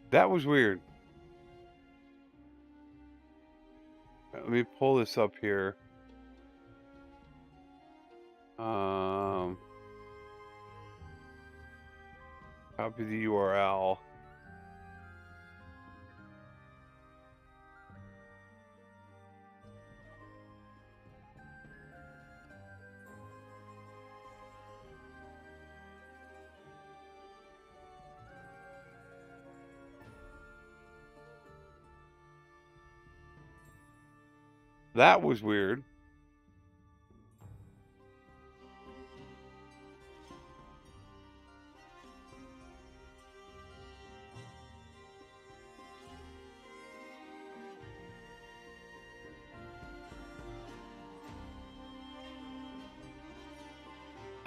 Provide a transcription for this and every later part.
That was weird. Let me pull this up here. Copy the URL. That was weird.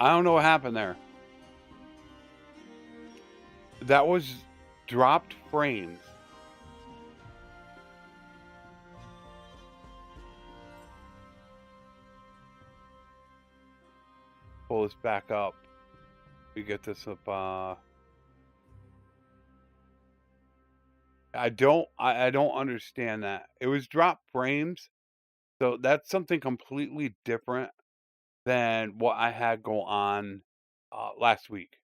I don't know what happened there. That was dropped frames. Pull this back up. We get this up. I don't understand that. It was dropped frames, so that's something completely different than what I had go on last week.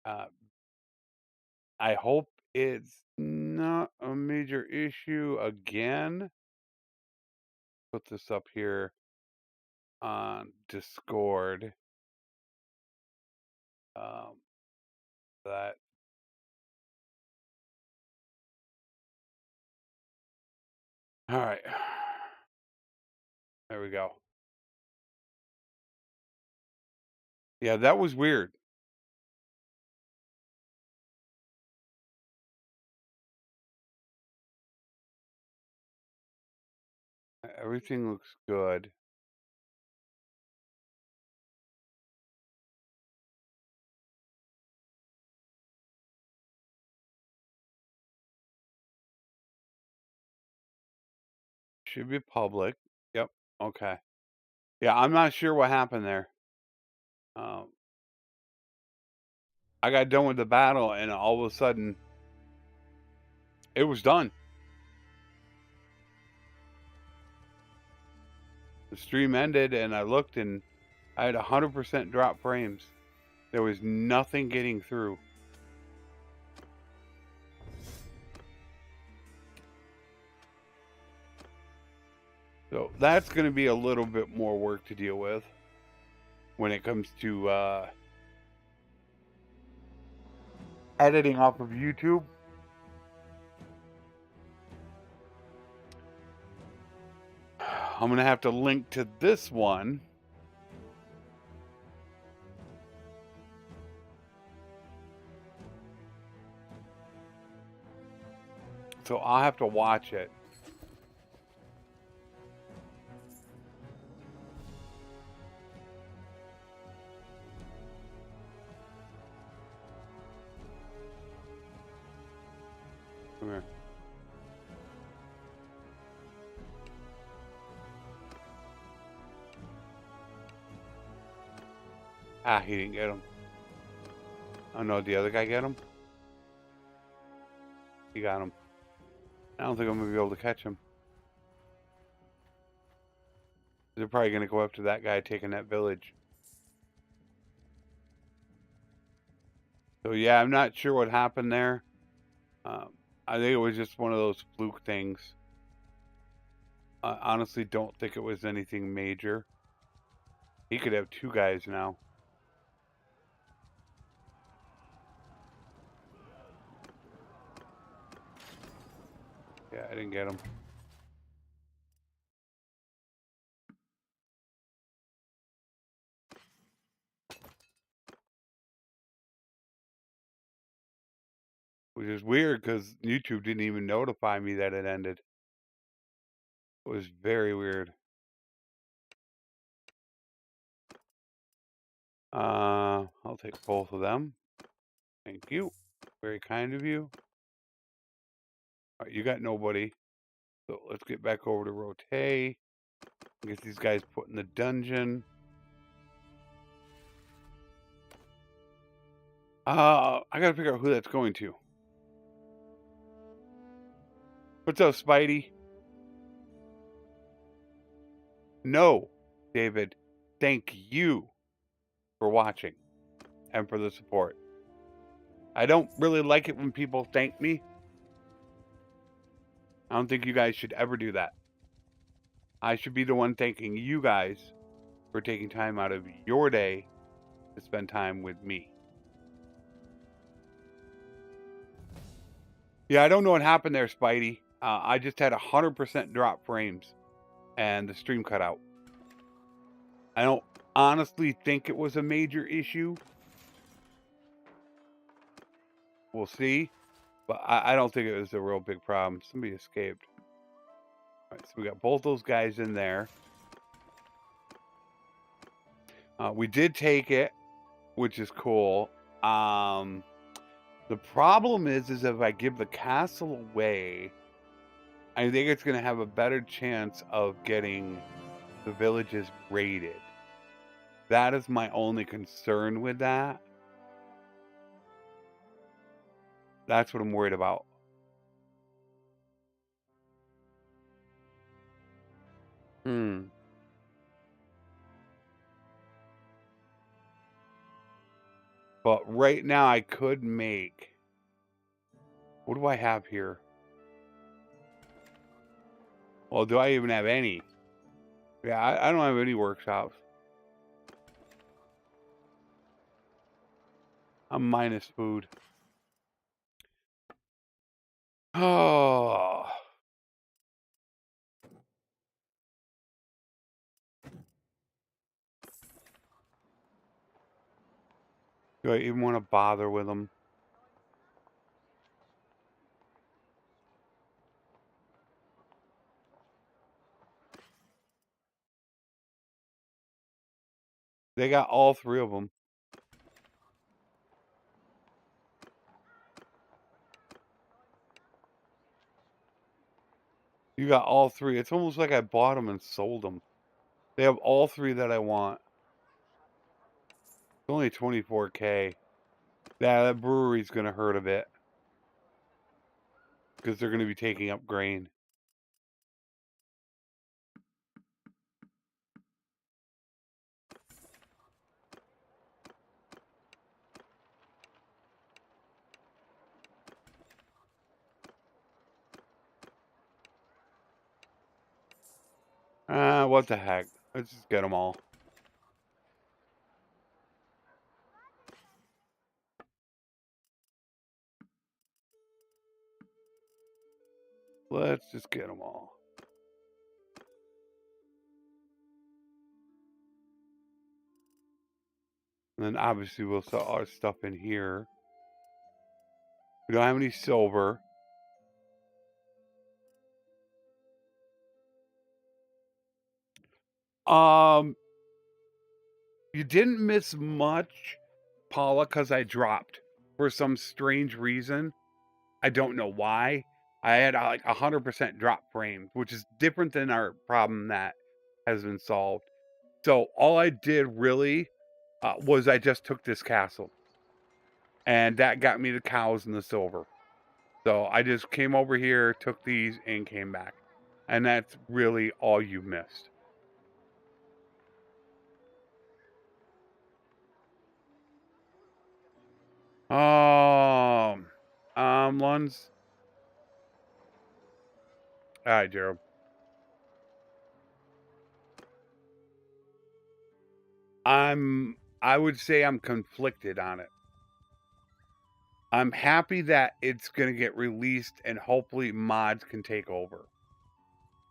I hope it's not a major issue again. Put this up here on Discord. That all right. There we go. Yeah, that was weird. Everything looks good. Should be public. Yep. Okay. Yeah, I'm not sure what happened there. I got done with the battle, and all of a sudden, it was done. The stream ended, and I looked, and I had 100% drop frames. There was nothing getting through. So that's going to be a little bit more work to deal with when it comes to editing off of YouTube. I'm going to have to link to this one. So I'll have to watch it. Come here. Ah, he didn't get him. Oh no, the other guy get him? He got him. I don't think I'm going to be able to catch him. They're probably going to go after that guy taking that village. So yeah, I'm not sure what happened there. I think it was just one of those fluke things. I honestly don't think it was anything major. He could have two guys now. Yeah, I didn't get him. Which is weird because YouTube didn't even notify me that it ended. It was very weird. I'll take both of them. Thank you. Very kind of you. All right, you got nobody. So let's get back over to Rote. Get these guys put in the dungeon. I gotta figure out who that's going to. What's up, Spidey? No, David. Thank you for watching and for the support. I don't really like it when people thank me. I don't think you guys should ever do that. I should be the one thanking you guys for taking time out of your day to spend time with me. Yeah, I don't know what happened there, Spidey. I just had 100% drop frames and the stream cut out. I don't honestly think it was a major issue. We'll see. But I don't think it was a real big problem. Somebody escaped. All right, so we got both those guys in there. We did take it, which is cool. The problem is if I give the castle away, I think it's going to have a better chance of getting the villages raided. That is my only concern with that. That's what I'm worried about. But right now I could make... What do I have here? Well, do I even have any? Yeah, I don't have any workshops. I'm minus food. Oh. Do I even want to bother with them? They got all three of them. You got all three. It's almost like I bought them and sold them. They have all three that I want. It's only 24K. Yeah, that brewery's going to hurt a bit. Because they're going to be taking up grain. What the heck? Let's just get them all. Let's just get them all. And then obviously we'll sell our stuff in here. We don't have any silver. You didn't miss much, Paula, because I dropped for some strange reason. I don't know why. I had like 100% drop frames, which is different than our problem that has been solved. So all I did really was I just took this castle. And that got me the cows and the silver. So I just came over here, took these, and came back. And that's really all you missed. Luns. All right, Gerald. I would say I'm conflicted on it. I'm happy that it's going to get released and hopefully mods can take over.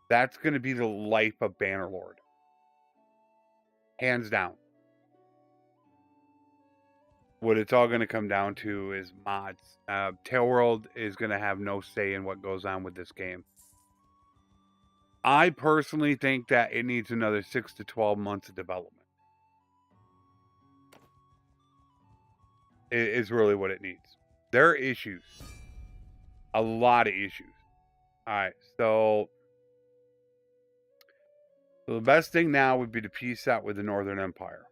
That's going to be the life of Bannerlord. Hands down. What it's all going to come down to is mods. Tailworld is going to have no say in what goes on with this game. I personally think that it needs another 6 to 12 months of development. It is really what it needs. There are issues. A lot of issues. All right, so the best thing now would be to peace out with the Northern Empire.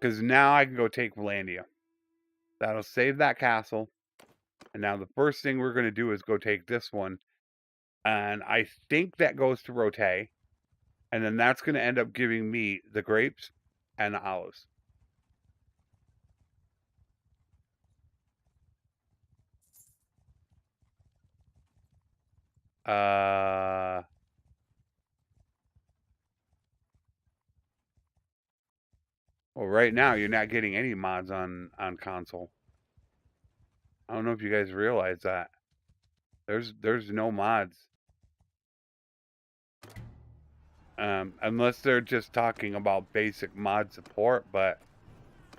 Because now I can go take Valandia. That'll save that castle. And now the first thing we're going to do is go take this one. And I think that goes to Rote. And then that's going to end up giving me the grapes and the olives. Well, right now you're not getting any mods on console. I don't know if you guys realize that. There's no mods. Unless they're just talking about basic mod support, but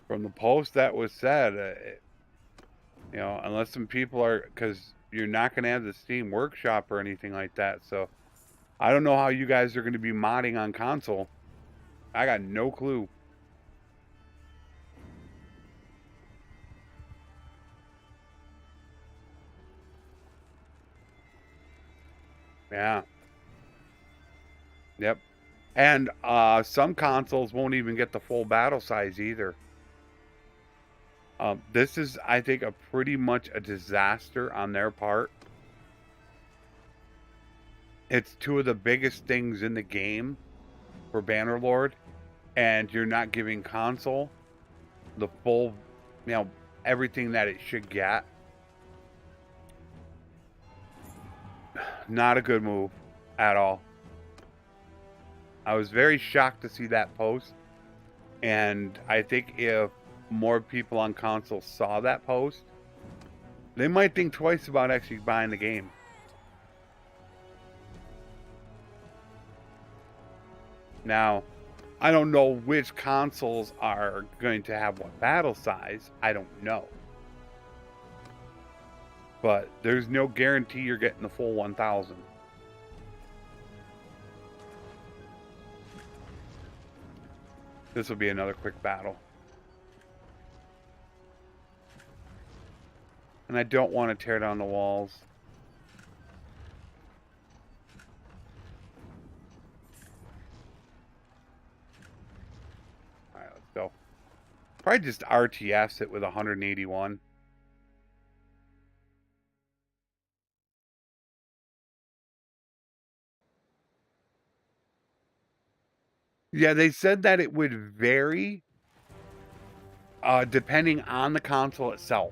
from the post that was said, you know, unless some people are, because you're not going to have the Steam Workshop or anything like that, so I don't know how you guys are going to be modding on console. I got no clue. Yeah. Yep. And some consoles won't even get the full battle size either. This is, I think, a pretty much a disaster on their part. It's two of the biggest things in the game for Bannerlord, and you're not giving console the full, you know, everything that it should get. Not a good move at all. I was very shocked to see that post, and I think if more people on console saw that post, they might think twice about actually buying the game. Now, I don't know which consoles are going to have what battle size. I don't know. But there's no guarantee you're getting the full 1,000. This will be another quick battle. And I don't want to tear down the walls. Alright, let's go. Probably just RTS it with 181. Yeah, they said that it would vary depending on the console itself.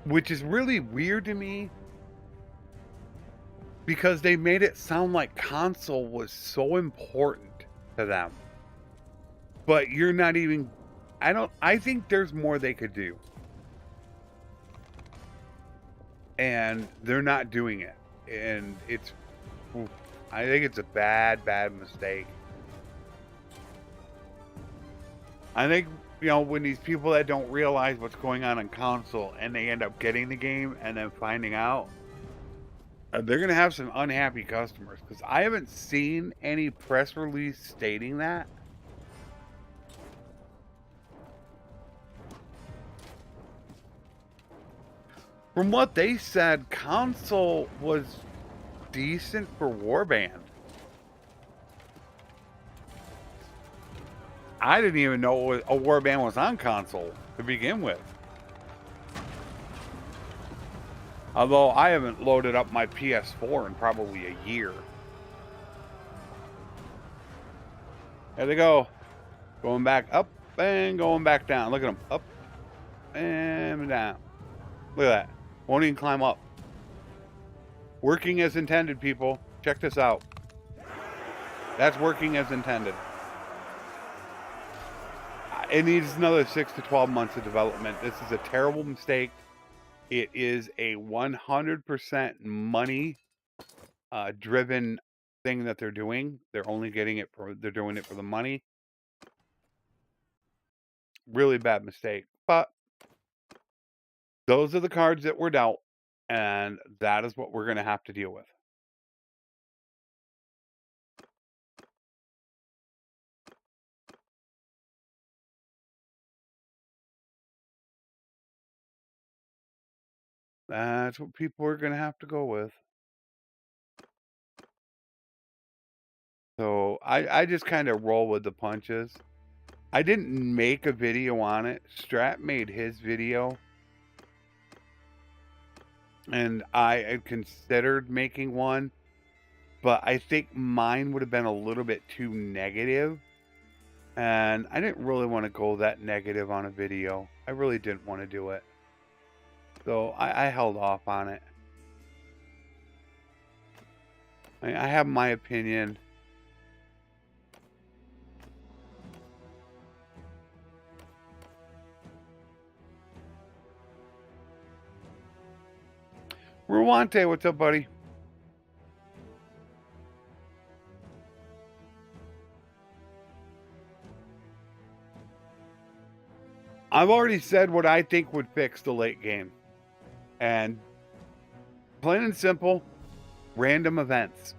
Which is really weird to me because they made it sound like console was so important to them. But you're not even, I think there's more they could do. And they're not doing it. And it's, I think it's a bad mistake. I think, you know, when these people that don't realize what's going on console and they end up getting the game and then finding out, they're going to have some unhappy customers because I haven't seen any press release stating that. From what they said, console was decent for Warband. I didn't even know a Warband was on console to begin with. Although I haven't loaded up my PS4 in probably a year. There they go. Going back up and going back down. Look at them. Up and down. Look at that. Won't even climb up. Working as intended, people. Check this out. That's working as intended. It needs another 6 to 12 months of development. This is a terrible mistake. It is a 100% money driven thing that they're doing. They're only getting it for, they're doing it for the money. Really bad mistake. But those are the cards that were dealt, and that is what we're going to have to deal with. That's what people are going to have to go with. So I just kind of roll with the punches. I didn't make a video on it. Strat made his video. And I had considered making one, but I think mine would have been a little bit too negative. And I didn't really want to go that negative on a video. I really didn't want to do it. So I held off on it. I have my opinion. Ruante, what's up, buddy? I've already said what I think would fix the late game. And plain and simple, random events.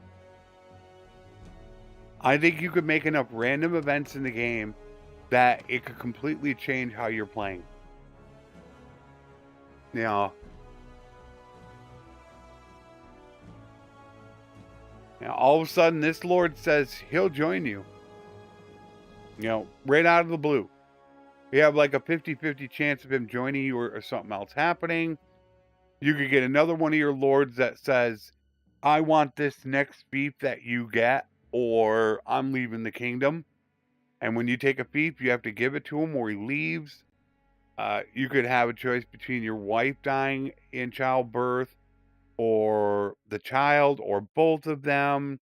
I think you could make enough random events in the game that it could completely change how you're playing. Now, all of a sudden, this Lord says he'll join you. Right out of the blue. You have like a 50-50 chance of him joining you or something else happening. You could get another one of your lords that says, I want this next fief that you get, or I'm leaving the kingdom. And when you take a fief, you have to give it to him or he leaves. You could have a choice between your wife dying in childbirth or the child or both of them.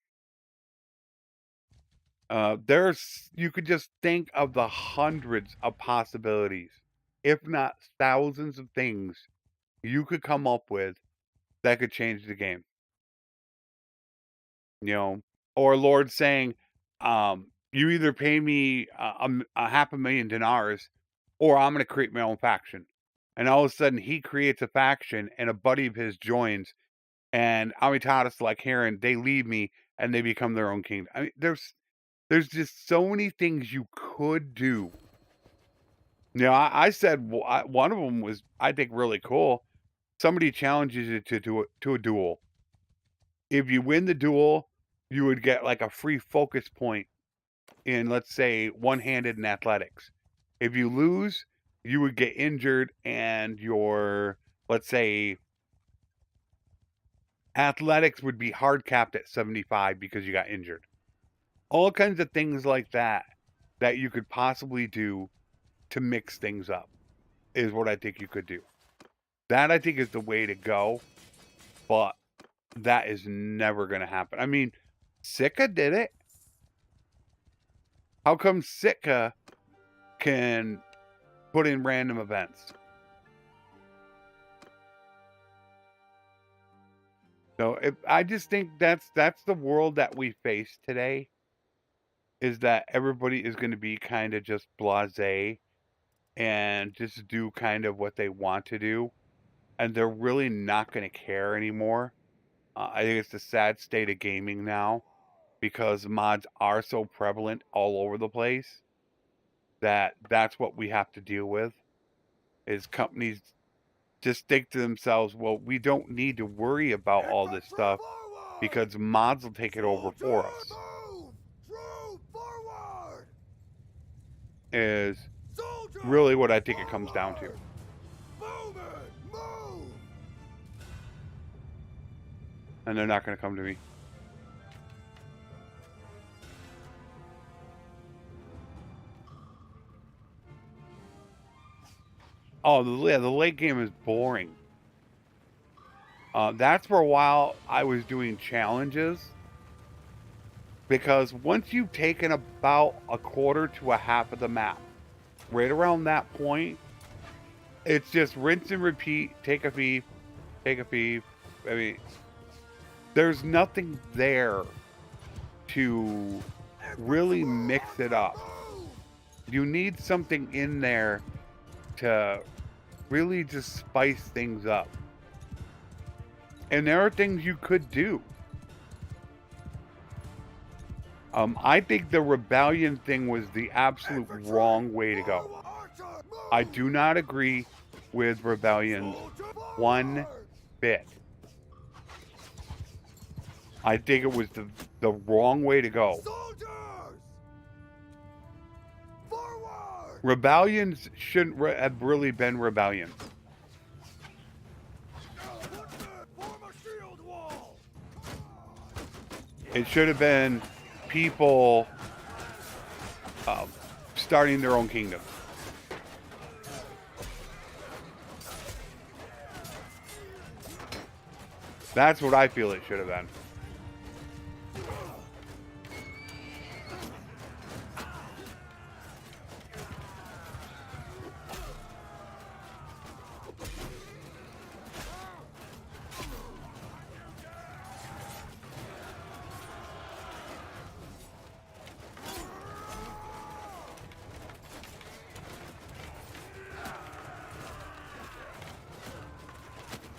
You could just think of the hundreds of possibilities, if not thousands of things you could come up with that could change the game. Or Lord saying, you either pay me a $500,000 dinars or I'm going to create my own faction. And all of a sudden he creates a faction and a buddy of his joins, and Amitatis, like Heron, they leave me and they become their own kingdom. I mean, there's just so many things you could do. I said one of them was, I think, really cool. Somebody challenges you to a duel. If you win the duel, you would get like a free focus point in, let's say, one-handed in athletics. If you lose, you would get injured and your, let's say, athletics would be hard capped at 75 because you got injured. All kinds of things like that you could possibly do to mix things up is what I think you could do. That, I think, is the way to go, but that is never going to happen. I mean, Sitka did it. How come Sitka can put in random events? So I just think that's the world that we face today, is that everybody is going to be kind of just blasé and just do kind of what they want to do, and they're really not going to care anymore. I think it's the sad state of gaming now, because mods are so prevalent all over the place that's what we have to deal with, is companies just think to themselves, well, we don't need to worry about all this stuff because mods will take it over for us. Is really what I think it comes down to. And they're not going to come to me. Oh, the late game is boring. That's for a while I was doing challenges, because once you've taken about a quarter to a half of the map, right around that point, it's just rinse and repeat. Take a fief, take a fief. I mean, there's nothing there to really mix it up. You need something in there to really just spice things up. And there are things you could do. I think the rebellion thing was the absolute wrong way to go. I do not agree with rebellions one bit. I think it was the wrong way to go. Rebellions shouldn't have really been rebellions. It should have been people starting their own kingdom. That's what I feel it should have been.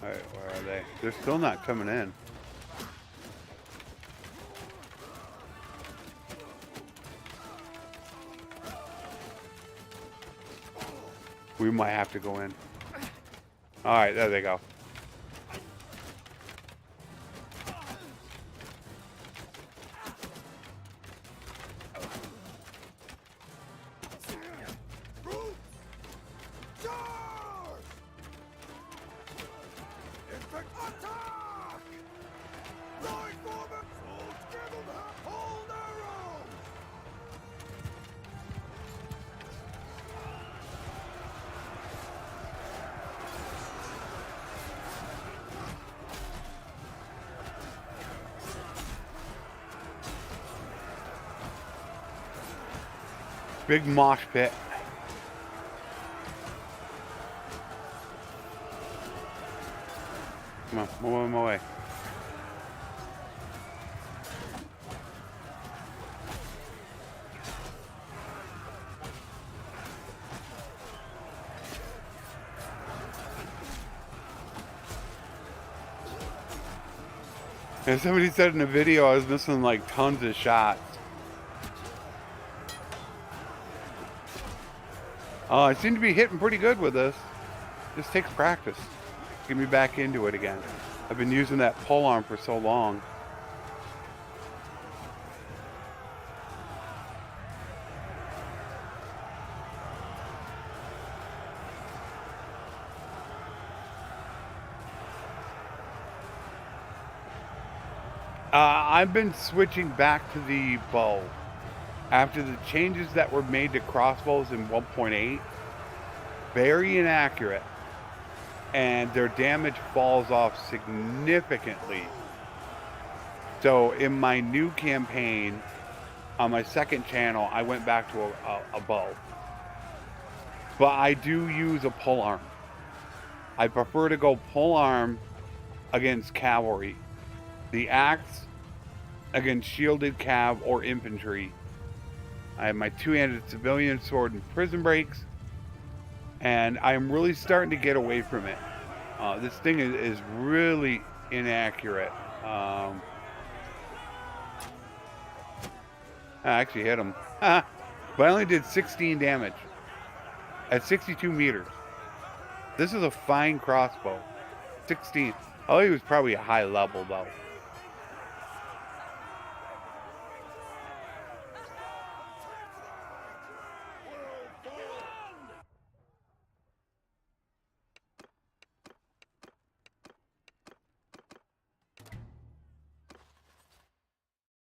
Alright, where are they? They're still not coming in. We might have to go in. Alright, there they go. Big mosh pit. Come on, move on my way. And somebody said in a video I was missing like tons of shots. I seem to be hitting pretty good with this. Just takes practice. Get me back into it again. I've been using that pole arm for so long. I've been switching back to the bow. After the changes that were made to crossbows in 1.8, very inaccurate, and their damage falls off significantly. So in my new campaign, on my second channel, I went back to a bow. But I do use a pole arm. I prefer to go pole arm against cavalry. The axe against shielded cav or infantry. I have my two-handed civilian sword and prison breaks, and I'm really starting to get away from it. This thing is really inaccurate. I actually hit him, but I only did 16 damage at 62 meters. This is a fine crossbow. 16. Oh, he was probably a high level though.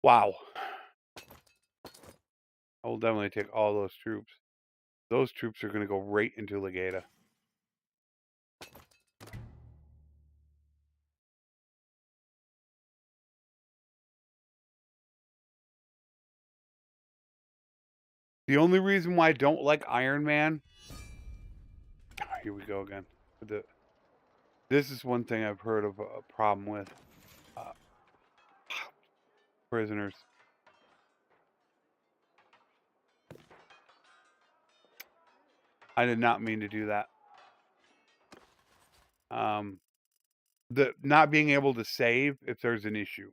Wow. I will definitely take all those troops. Those troops are going to go right into Legata. The only reason why I don't like Iron Man... Here we go again. This is one thing I've heard of a problem with. Prisoners. I did not mean to do that. The not being able to save if there's an issue.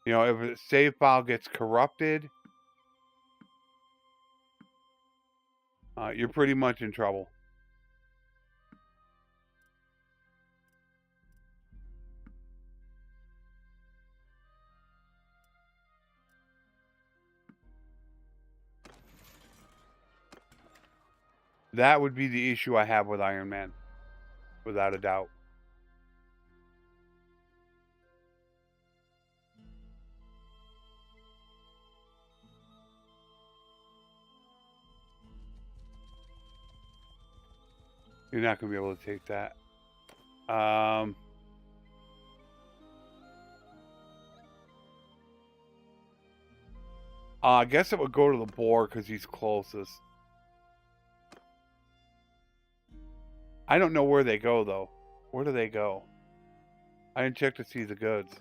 You know, if a save file gets corrupted, you're pretty much in trouble. That would be the issue I have with Iron Man, without a doubt. You're not going to be able to take that. I guess it would go to the boar because he's closest. I don't know where they go, though. Where do they go? I didn't check to see the goods.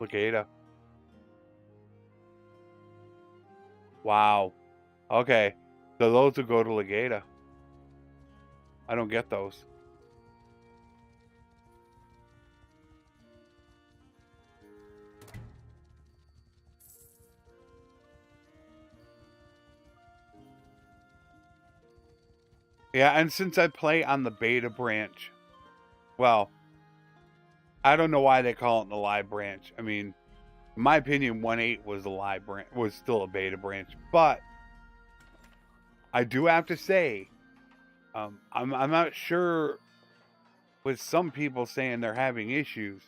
Legata. Wow. Okay. So those will go to Legata. I don't get those. Yeah, and since I play on the beta branch, well, I don't know why they call it the live branch. I mean, in my opinion, 1.8 was a live branch, was still a beta branch, but I do have to say, I'm not sure. With some people saying they're having issues,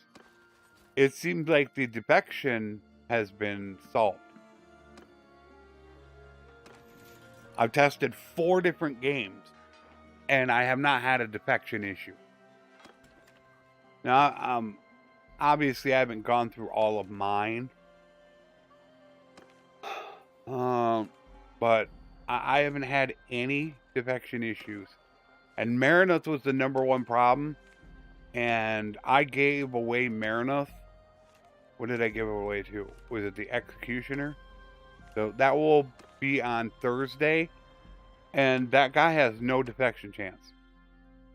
it seems like the defection has been solved. I've tested 4 different games, and I have not had a defection issue. Now, obviously, I haven't gone through all of mine, but I haven't had any defection issues. And Marineth was the #1 problem, and I gave away Marineth. What did I give it away to? Was it the Executioner? So that will be on Thursday, and that guy has no defection chance.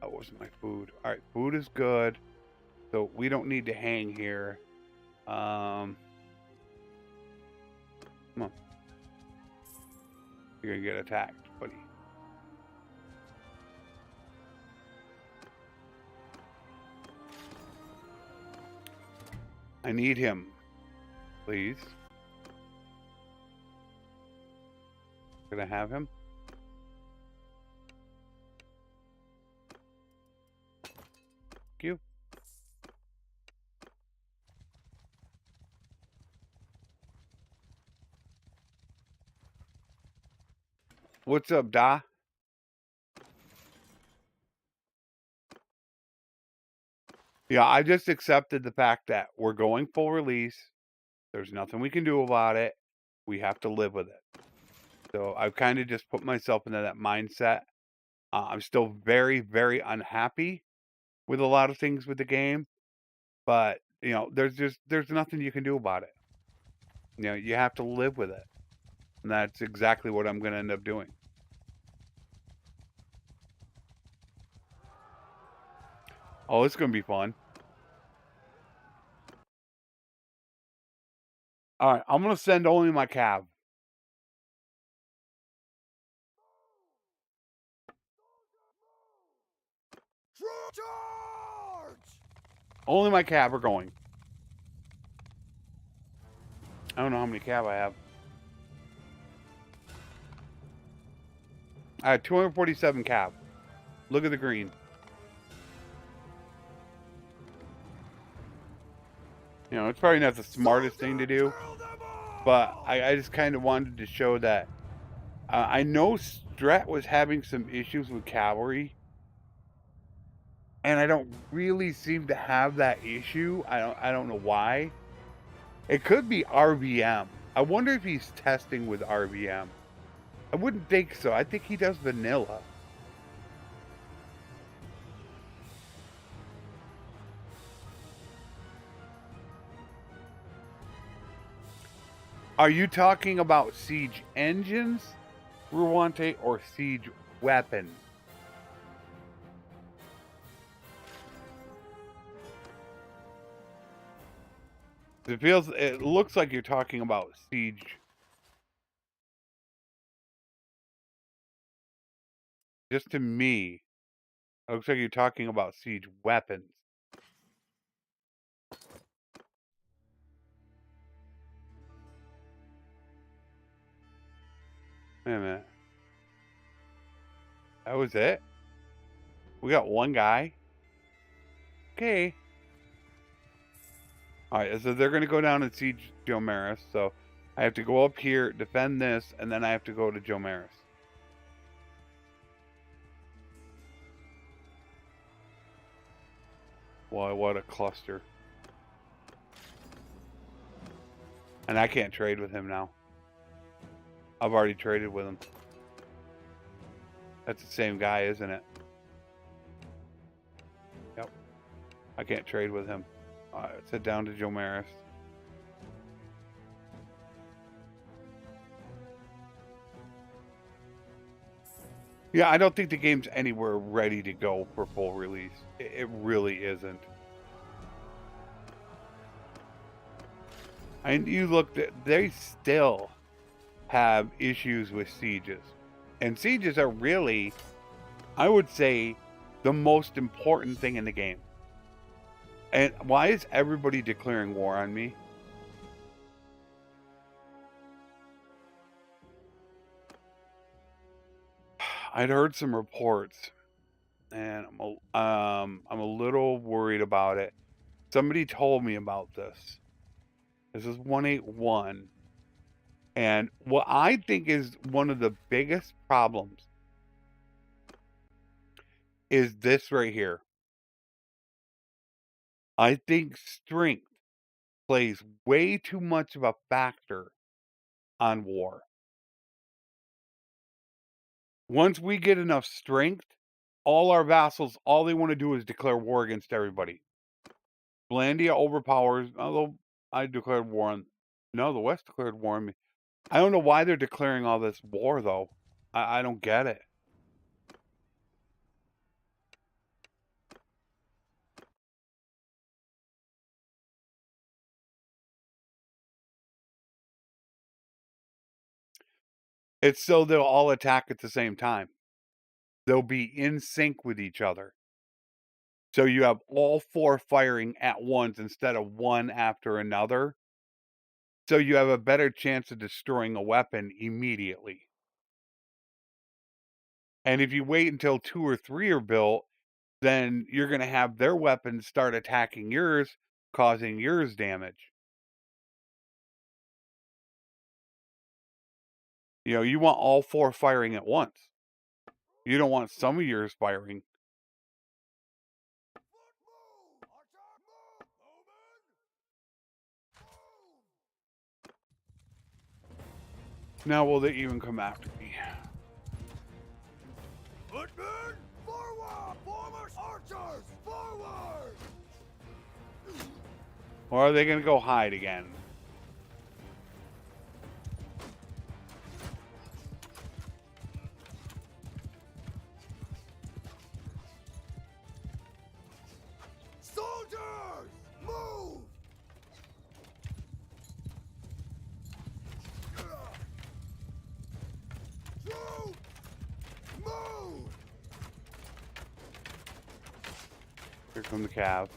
That wasn't my food. All right, food is good, so we don't need to hang here. Come on. You're gonna get attacked, buddy. I need him, please. Gonna have him. Thank you. What's up, Da? Yeah, I just accepted the fact that we're going full release. There's nothing we can do about it. We have to live with it. So I've kind of just put myself into that mindset. I'm still very, very unhappy with a lot of things with the game, but you know, there's nothing you can do about it. You know, you have to live with it, and that's exactly what I'm going to end up doing. Oh, it's going to be fun. All right, I'm going to send only my cab. Charge! Only my cab are going. I don't know how many cab I have. I had 247 cab. Look at the green. You know, it's probably not the smartest thing to do, but I just kind of wanted to show that I know Strat was having some issues with cavalry, and I don't really seem to have that issue. I don't know why. It could be RVM. I wonder if he's testing with RVM. I wouldn't think so. I think he does vanilla. Are you talking about siege engines, Ruante, or siege weapons? It looks like you're talking about siege. Just to me, it looks like you're talking about siege weapons. Wait a minute. That was it? We got one guy? Okay. Alright, so they're going to go down and siege Joe Maris. So I have to go up here, defend this, and then I have to go to Joe Maris. Boy, what a cluster. And I can't trade with him now. I've already traded with him. That's the same guy, isn't it? Yep. I can't trade with him. Alright, let's head down to Joe Maris. Yeah, I don't think the game's anywhere ready to go for full release. It really isn't. And you look, they still have issues with sieges. And sieges are really, I would say, the most important thing in the game. And why is everybody declaring war on me? I'd heard some reports, and I'm a little worried about it. Somebody told me about this. This is 181. And what I think is one of the biggest problems is this right here. I think strength plays way too much of a factor on war. Once we get enough strength, all our vassals, all they want to do is declare war against everybody. Blandia overpowers, although I declared war on... No, the West declared war on me. I don't know why they're declaring all this war, though. I don't get it. It's so they'll all attack at the same time. They'll be in sync with each other. So you have all four firing at once instead of one after another. So you have a better chance of destroying a weapon immediately. And if you wait until 2 or 3 are built, then you're going to have their weapons start attacking yours, causing yours damage. You know, you want all four firing at once. You don't want some of yours firing. Now will they even come after me? Footmen, forward! Forward archers, forward! Or are they going to go hide again? Soldiers, move! Troops, move! Here come the cav.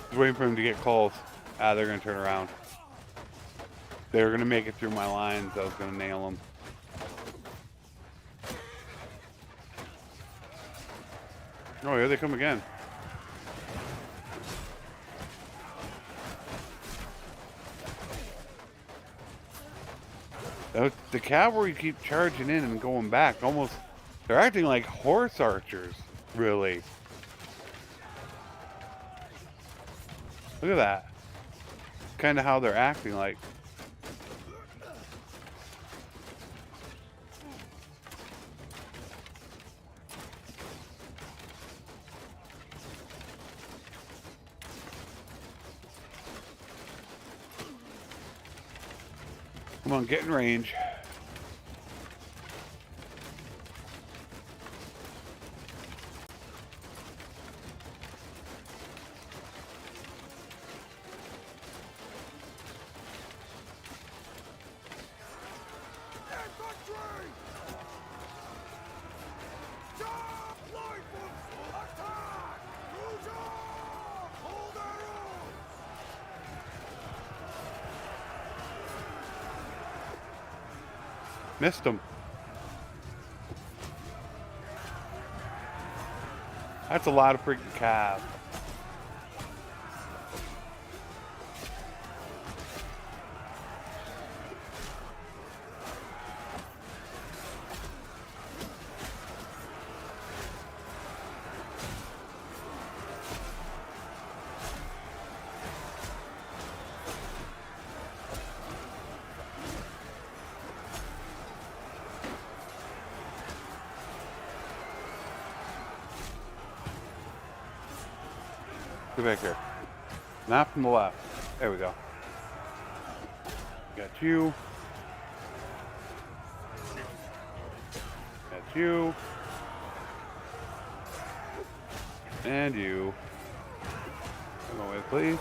Just waiting for him to get close. Ah, they're going to turn around. They were going to make it through my lines. I was going to nail them. Oh, here they come again. The cavalry keep charging in and going back. Almost, they're acting like horse archers, really. Look at that. Kind of how they're acting like. Come on, get in range. Missed him. That's a lot of freaking cav. Get back here. Not from the left. There we go. Got you. Got you. And you. Come away, please.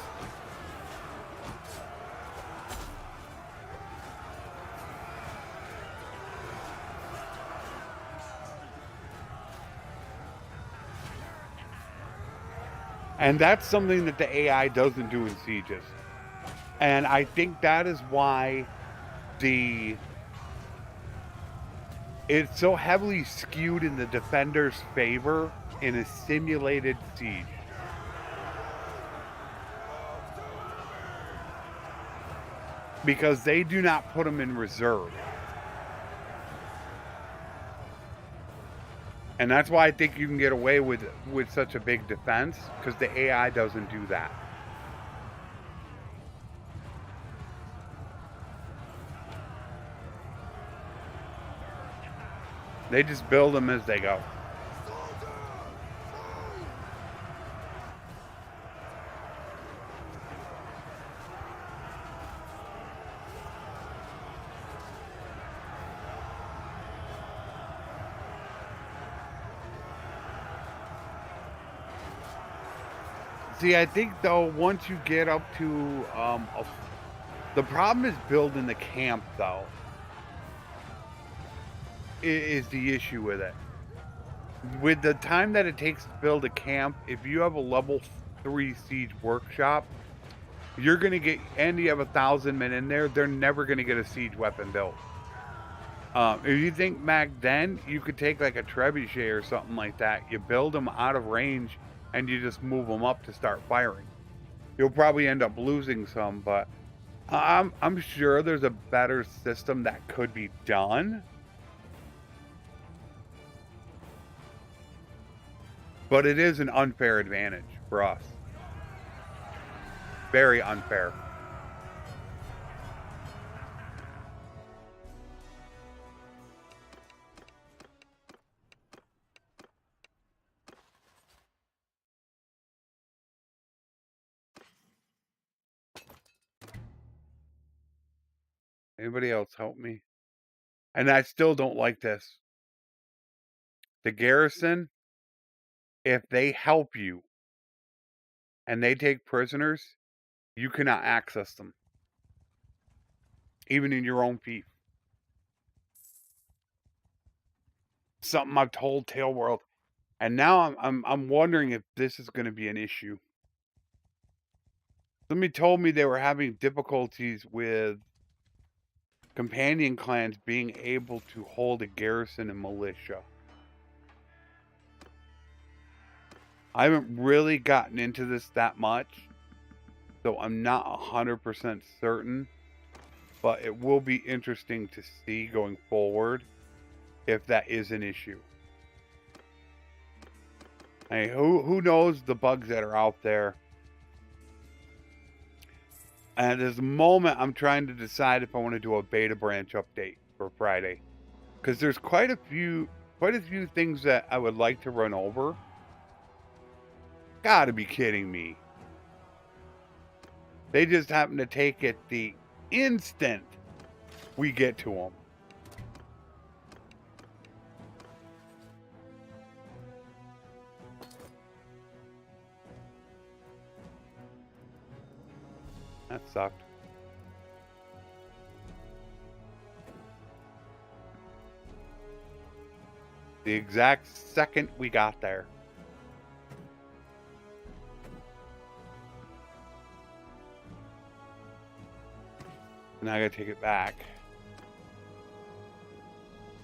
And that's something that the AI doesn't do in sieges. And I think that is why it's so heavily skewed in the defender's favor in a simulated siege. Because they do not put them in reserve. And that's why I think you can get away with such a big defense, because the AI doesn't do that. They just build them as they go. See, I think though, once you get up to the problem is building the camp though. Is the issue with it. With the time that it takes to build a camp, if you have a level 3 siege workshop, you're gonna get, and you have 1,000 men in there, they're never gonna get a siege weapon built. If you think back then, you could take like a trebuchet or something like that, you build them out of range, and you just move them up to start firing. You'll probably end up losing some, but I'm sure there's a better system that could be done. But it is an unfair advantage for us. Very unfair. Anybody else help me? And I still don't like this. The garrison, if they help you and they take prisoners, you cannot access them. Even in your own fief. Something I've told Tail World. And now I'm wondering if this is going to be an issue. Somebody told me they were having difficulties with companion clans being able to hold a garrison and militia. I haven't really gotten into this that much, so I'm not 100% certain, but it will be interesting to see going forward if that is an issue. Hey, who knows the bugs that are out there? And at this moment, I'm trying to decide if I want to do a beta branch update for Friday, because there's quite a few things that I would like to run over. Gotta be kidding me! They just happen to take it the instant we get to them. That sucked. The exact second we got there. And I gotta take it back.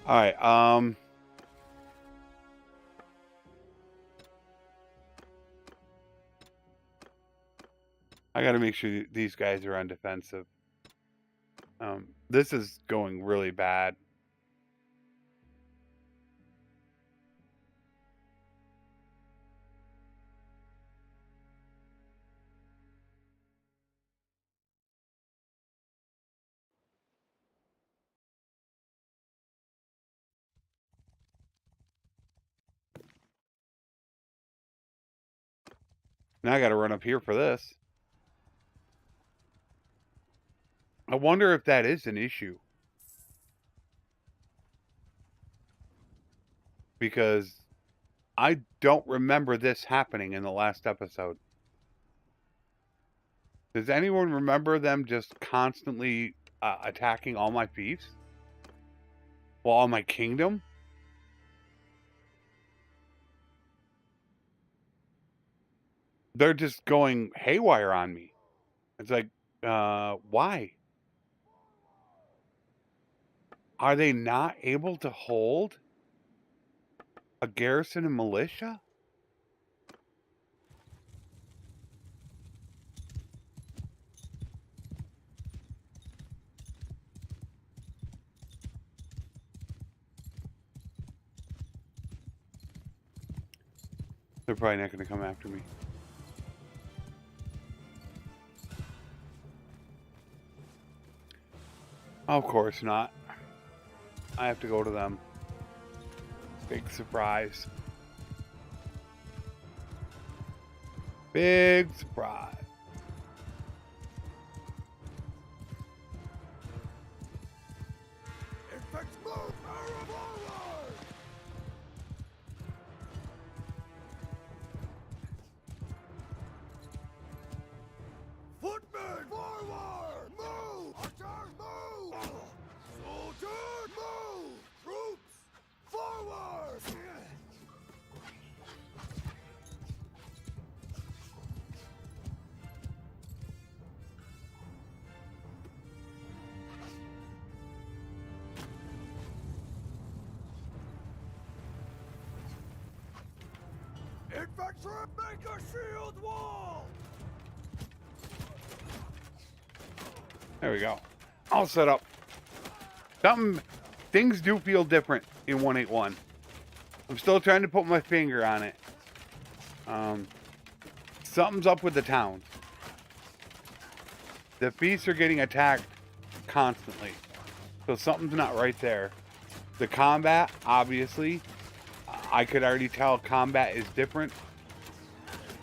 All right. I got to make sure these guys are on defensive. This is going really bad. Now I got to run up here for this. I wonder if that is an issue. Because I don't remember this happening in the last episode. Does anyone remember them just constantly attacking all my fiefs? Well, all my kingdom? They're just going haywire on me. It's like, why? Are they not able to hold a garrison and militia? They're probably not going to come after me. Of course not. I have to go to them. Big surprise. Big surprise. Infects move! Arrow forward! Footmen forward! Move! Archers move! Soldiers move! Troops forward! Infantry, make a shield wall! There we go. All set up. Things do feel different in 181. I'm still trying to put my finger on it. Something's up with the town. The beasts are getting attacked constantly. So something's not right there. The combat, obviously, I could already tell combat is different.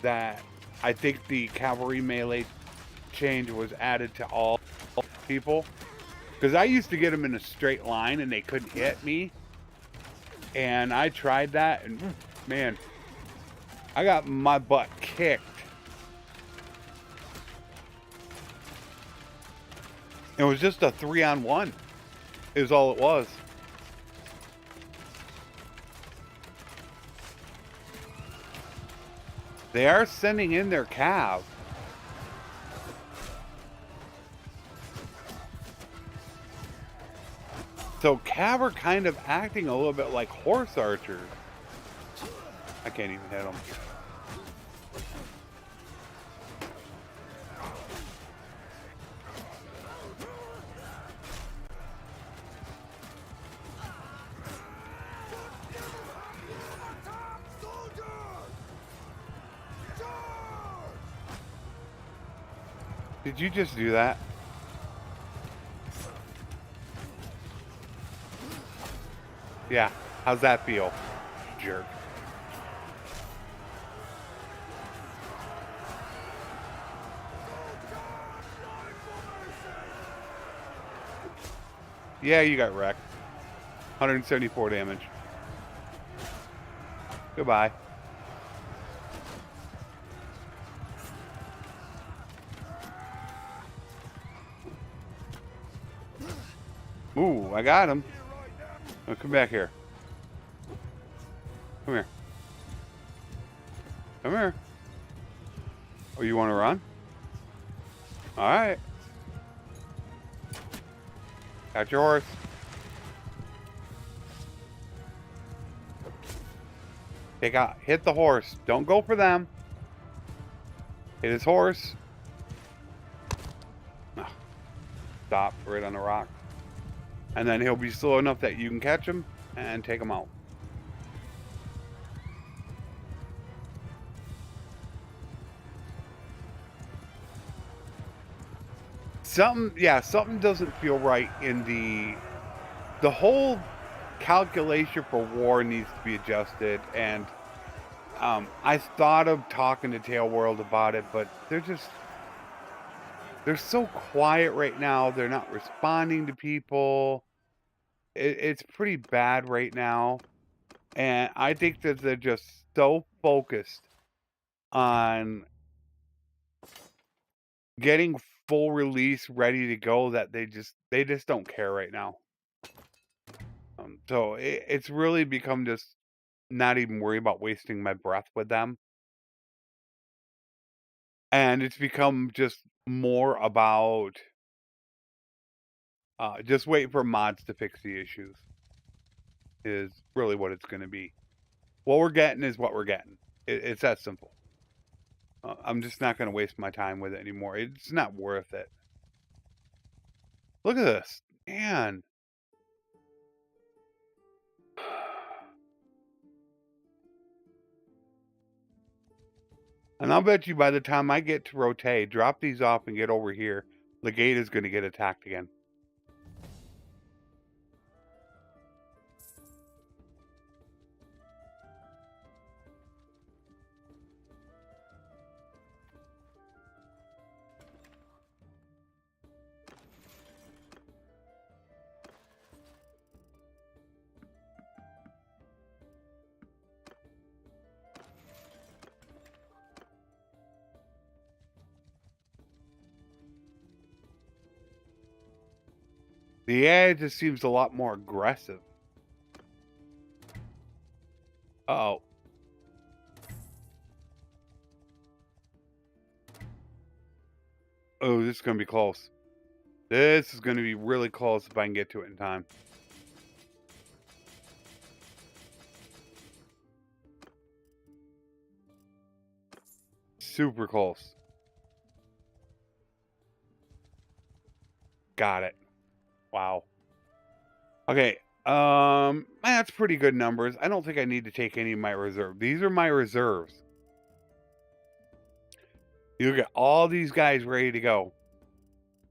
That I think the cavalry melee change was added to all people. Because I used to get them in a straight line and they couldn't hit me. And I tried that and man, I got my butt kicked. It was just a 3-on-1 is all it was. They are sending in their cav. So cav are kind of acting a little bit like horse archers. I can't even hit them. Did you just do that? Yeah. How's that feel, jerk? Yeah, you got wrecked. 174 damage. Goodbye. Ooh, I got him. Oh, come back here. Come here. Come here. Oh, you want to run? All right. Got your horse. Take out. Hit the horse. Don't go for them. Hit his horse. Oh, stop right on the rock. And then he'll be slow enough that you can catch him and take him out. Something doesn't feel right in the whole calculation for war needs to be adjusted. And I thought of talking to Tail World about it, but they're so quiet right now. They're not responding to people. It's pretty bad right now. And I think that they're just so focused on getting full release ready to go that they just don't care right now. So it's really become just not even worry about wasting my breath with them. And it's become just more about just waiting for mods to fix the issues is really what it's going to be. What we're getting is what we're getting. It's that simple. I'm just not going to waste my time with it anymore. It's not worth it. Look at this. Man. And I'll bet you by the time I get to rotate, drop these off and get over here, the gate is going to get attacked again. The AI just seems a lot more aggressive. Uh-oh. Oh, this is going to be close. This is going to be really close if I can get to it in time. Super close. Got it. Wow. Okay. That's pretty good numbers. I don't think I need to take any of my reserve. These are my reserves. You get all these guys ready to go.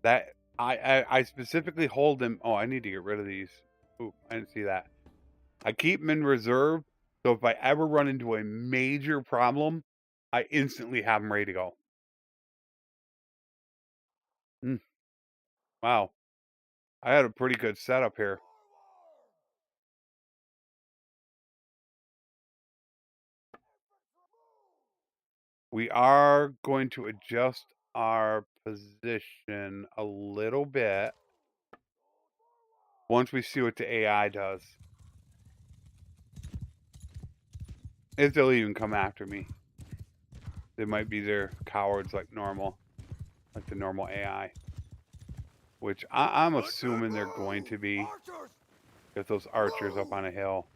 That I specifically hold them. Oh, I need to get rid of these. Ooh, I didn't see that. I keep them in reserve, so if I ever run into a major problem, I instantly have them ready to go. Wow. I had a pretty good setup here. We are going to adjust our position a little bit once we see what the AI does. If they'll even come after me. They might be there cowards like normal. Like the normal AI. Which I'm assuming they're going to be. Get those archers up on a hill.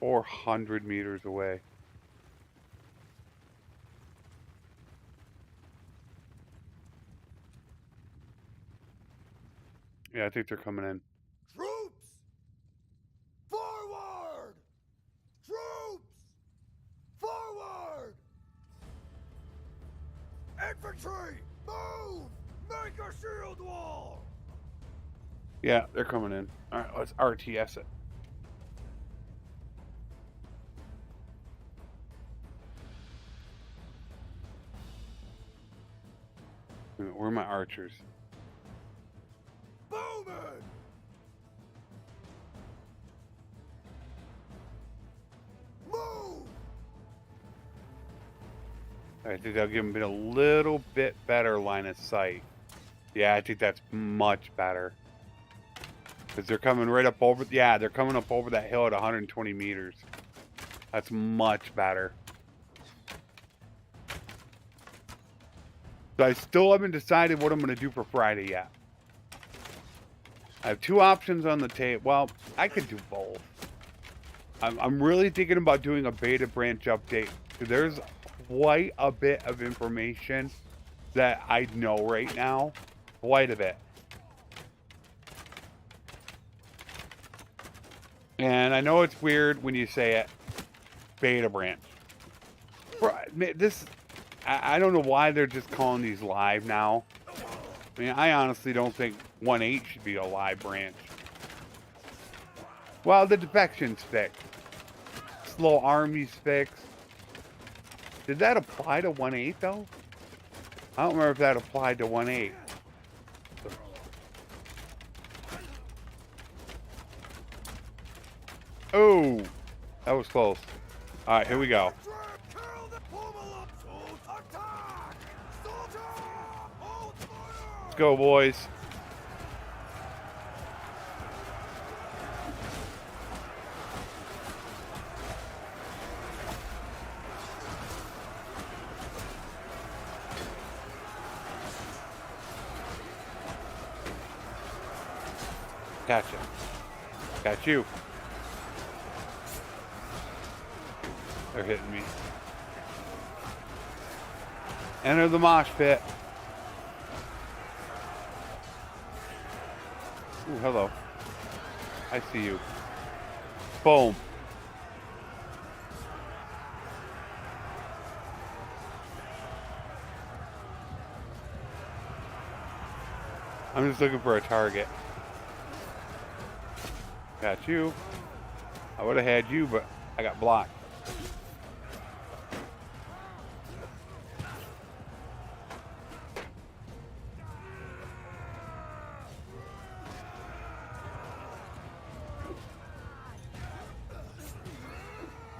400 meters away. Yeah, I think they're coming in. Troops! Forward! Troops! Forward! Infantry! Move! Make a shield wall! Yeah, they're coming in. Alright, let's RTS it. Where are my archers? Bowman! Move! I think that'll give them a little bit better line of sight. Yeah, I think that's much better. Because they're coming right up over... Yeah, they're coming up over that hill at 120 meters. That's much better. So I still haven't decided what I'm going to do for Friday yet. I have two options on the table. Well, I could do both. I'm really thinking about doing a beta branch update. There's quite a bit of information that I know right now. Quite a bit. And I know it's weird when you say it, beta branch. This, I don't know why they're just calling these live now. I mean, I honestly don't think 1.8 should be a live branch. Well, the defection's fixed. Slow army's fixed. Did that apply to 1.8 though? I don't remember if that applied to 1.8. Oh, that was close. All right, here we go. Let's go, boys. Gotcha. Got you. They're hitting me. Enter the mosh pit. Ooh, hello. I see you. Boom. I'm just looking for a target. Got you. I would have had you, but I got blocked.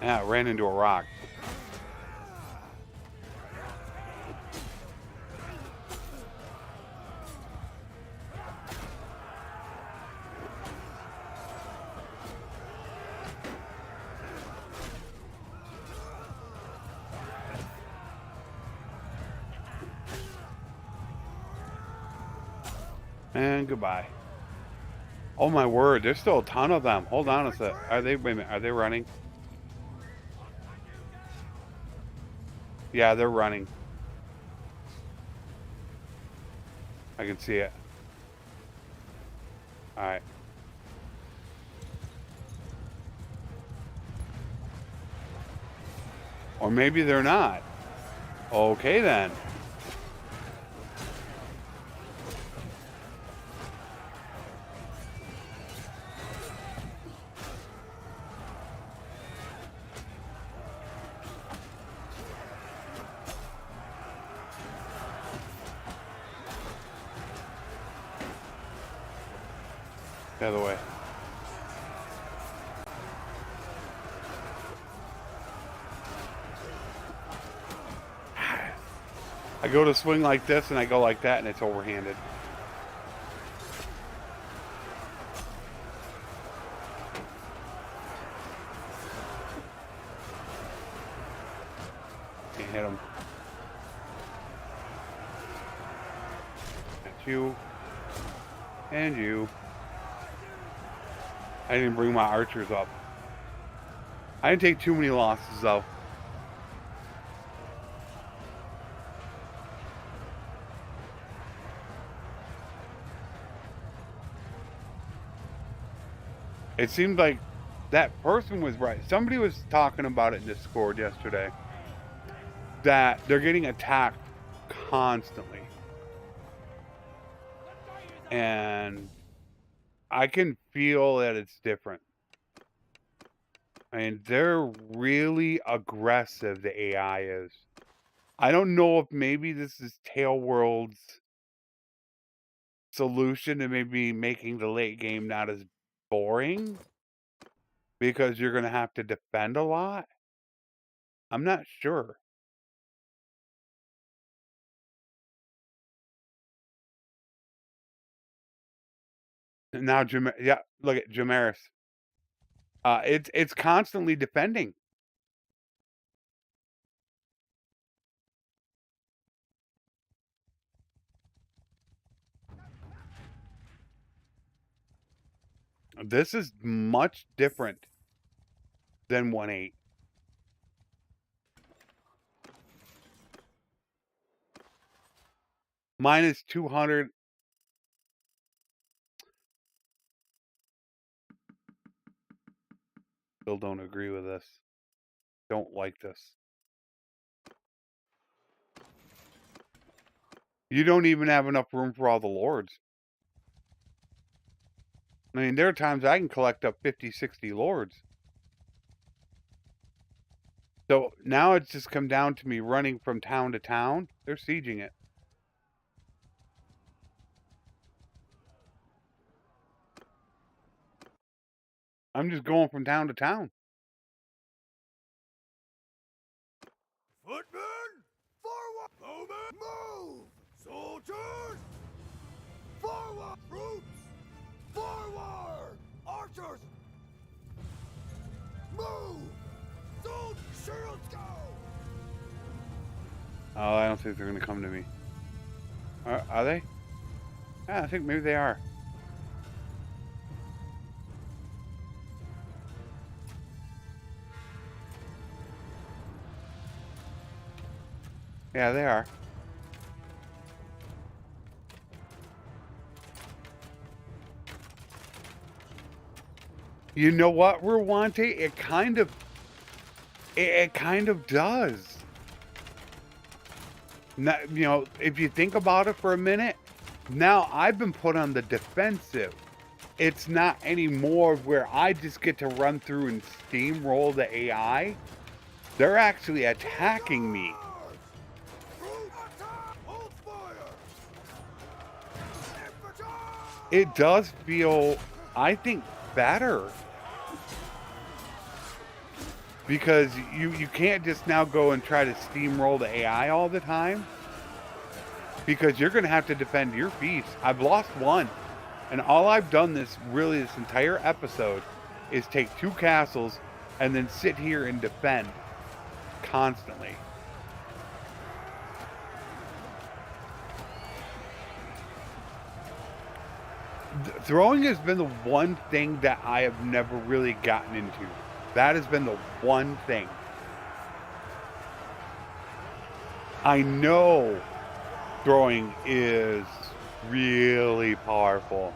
Yeah, I ran into a rock. And goodbye. Oh my word, there's still a ton of them. Hold on a sec. Are they, wait a minute, are they running? Yeah, they're running. I can see it. Alright. Or maybe they're not. Okay then. The other way. I go to swing like this and I go like that and it's overhanded. Can't hit him. That's you. And you. I didn't bring my archers up. I didn't take too many losses though. It seemed like that person was right. Somebody was talking about it in Discord yesterday. That they're getting attacked constantly. And I can feel that it's different. I mean, they're really aggressive, the AI is. I don't know if maybe this is Tail World's solution to maybe making the late game not as boring. Because you're going to have to defend a lot. I'm not sure. Now, yeah, look at Jamaris. It's constantly defending. This is much different then 1-8. Minus 200. Still don't agree with this. Don't like this. You don't even have enough room for all the lords. I mean, there are times I can collect up 50, 60 lords. So now it's just come down to me running from town to town. They're sieging it. I'm just going from town to town. Footmen, forward! Bowmen, move! Soldiers, forward! Troops, forward! Archers, move! Soldiers, shields go! Oh, I don't think they're going to come to me. Are they? Yeah, I think maybe they are. Yeah, they are. You know what, Rwante? It kind of does. Now, you know, if you think about it for a minute, now I've been put on the defensive. It's not anymore where I just get to run through and steamroll the AI. They're actually attacking me. It does feel, I think, better. Because you can't just now go and try to steamroll the AI all the time. Because you're going to have to defend your piece. I've lost one. And all I've done this entire episode is take 2 castles and then sit here and defend constantly. Throwing has been the one thing that I have never really gotten into. That has been the one thing. I know throwing is really powerful.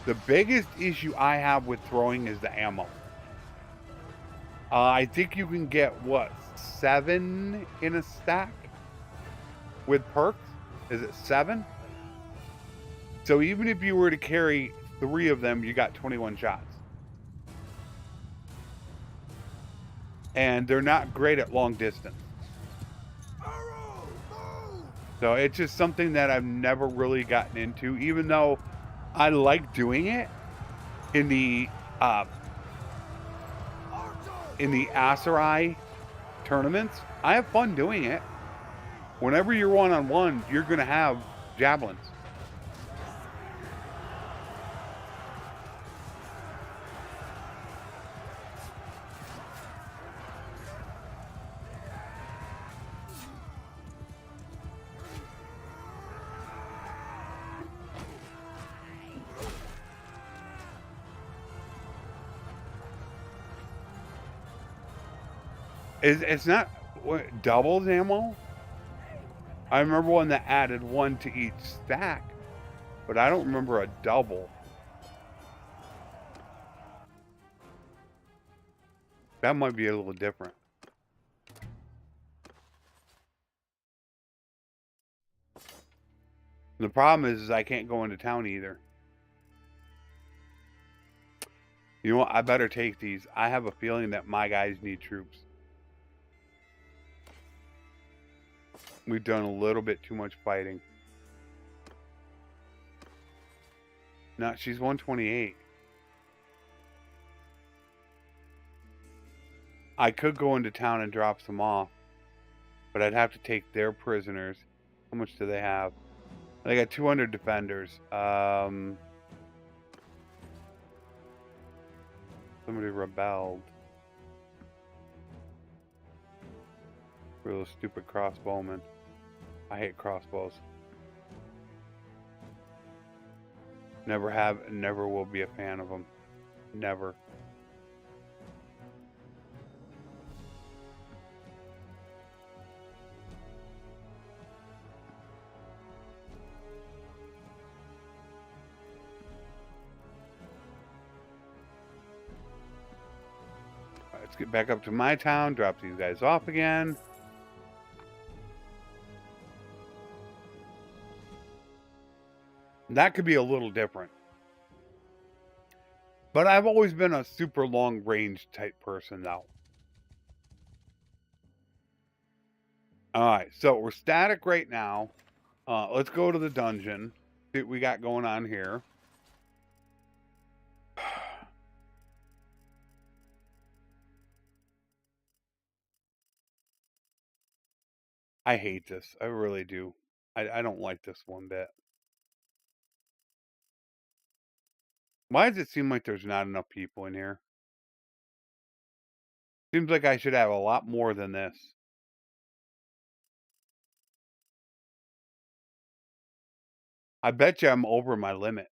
The biggest issue I have with throwing is the ammo. I think you can get, what, 7 in a stack with perks? Is it 7? So even if you were to carry 3 of them, you got 21 shots. And they're not great at long distance. So it's just something that I've never really gotten into, even though I like doing it in the Aserai tournaments. I have fun doing it. Whenever you're one-on-one, you're going to have javelins. It's not doubles ammo. I remember one that added 1 to each stack, but I don't remember a double. That might be a little different. The problem is I can't go into town either. You know what? I better take these. I have a feeling that my guys need troops. We've done a little bit too much fighting. No, she's 128. I could go into town and drop some off, but I'd have to take their prisoners. How much do they have? They got 200 defenders. Somebody rebelled. For those stupid crossbowmen. I hate crossbows. Never have and never will be a fan of them. Never. get back up to my town, drop these guys off again. That could be a little different. But I've always been a super long range type person though. Alright, so we're static right now. Let's go to the dungeon. See what we got going on here. I hate this. I really do. I don't like this one bit. Why does it seem like there's not enough people in here? Seems like I should have a lot more than this. I bet you I'm over my limit.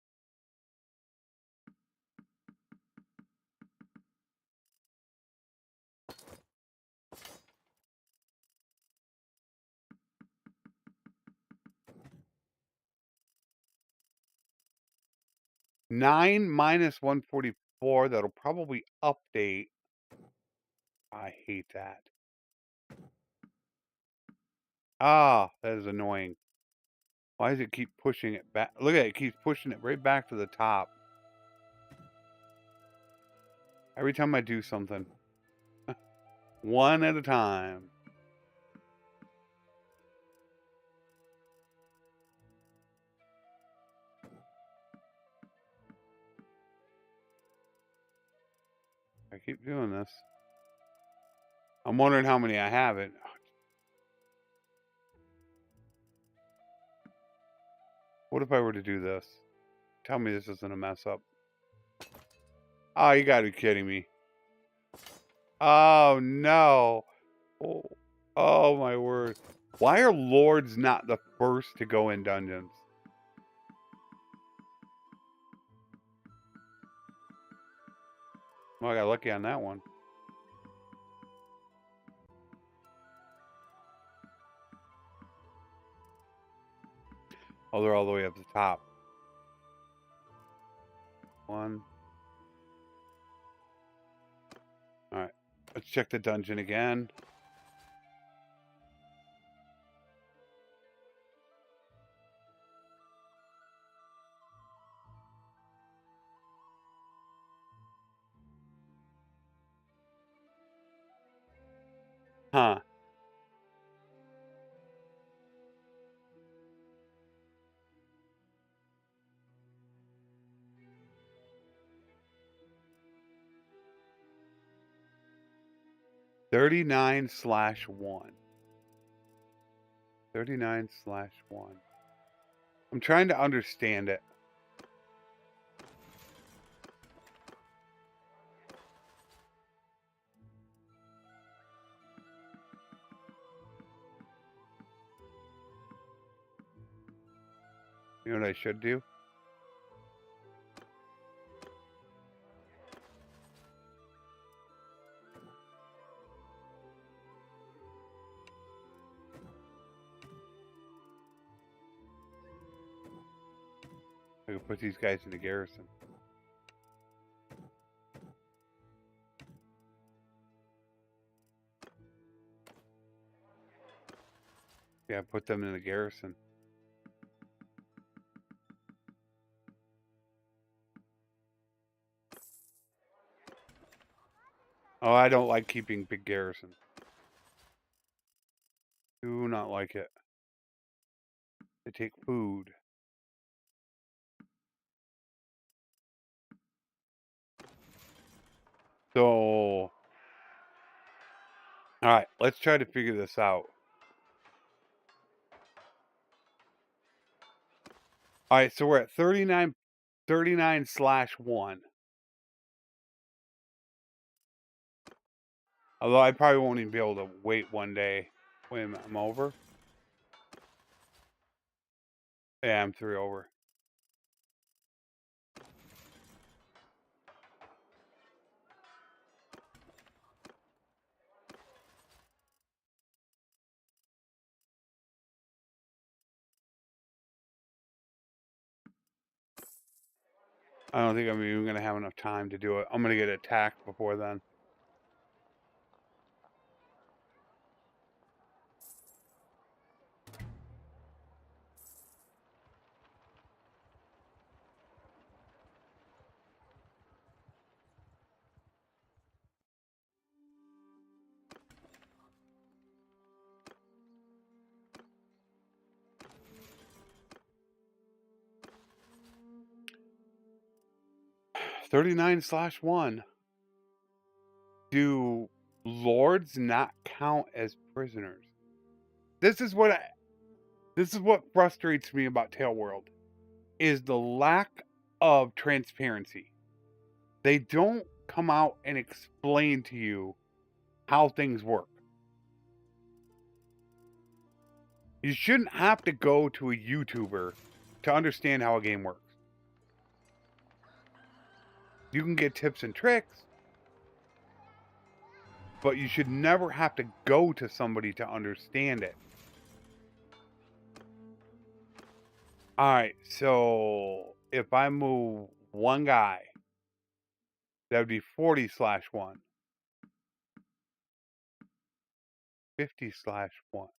Nine minus 144. That'll probably update. I hate that. Ah, that is annoying. Why does it keep pushing it back? Look at it. It keeps pushing it right back to the top. Every time I do something. One at a time. I keep doing this. I'm wondering how many I have it. What if I were to do this? Tell me this isn't a mess up. Oh, you gotta be kidding me. Oh, no. Oh, my word. Why are lords not the first to go in dungeons? Well, I got lucky on that one. Oh, they're all the way up the top. One. Alright. Let's check the dungeon again. Huh. (39/1). 39/1. I'm trying to understand it. You know what I should do? I could put these guys in the garrison. Yeah, put them in the garrison. Oh, I don't like keeping big garrisons. Do not like it. They take food. So, alright, let's try to figure this out. Alright, so we're at 39/1. Although I probably won't even be able to wait one day. Wait a minute, I'm over? Yeah, I'm 3 over. I don't think I'm even going to have enough time to do it. I'm going to get attacked before then. 39/1. Do lords not count as prisoners? This is what frustrates me about Tail World, is the lack of transparency. They don't come out and explain to you how things work. You shouldn't have to go to a YouTuber to understand how a game works. You can get tips and tricks, but you should never have to go to somebody to understand it. Alright, so if I move one guy, that would be 40/1. 50/1.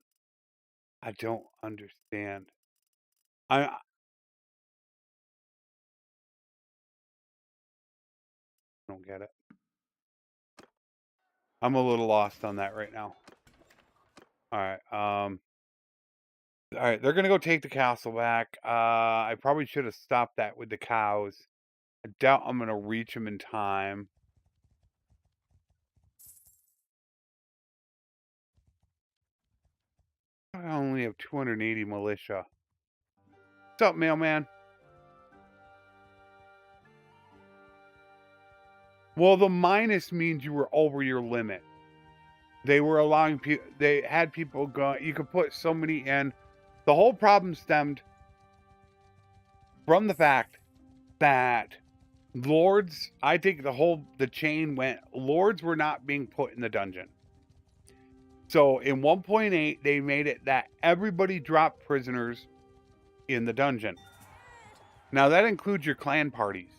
I don't understand. I don't get it. I'm a little lost on that right now. Alright, alright, they're gonna go take the castle back. I probably should have stopped that with the cows. I doubt I'm gonna reach them in time. I only have 280 militia. What's up, mailman? Well, the minus means you were over your limit. They were allowing people, they had people go, you could put so many in. The whole problem stemmed from the fact that lords, I think the chain went, lords were not being put in the dungeon. So in 1.8, they made it that everybody dropped prisoners in the dungeon. Now that includes your clan parties.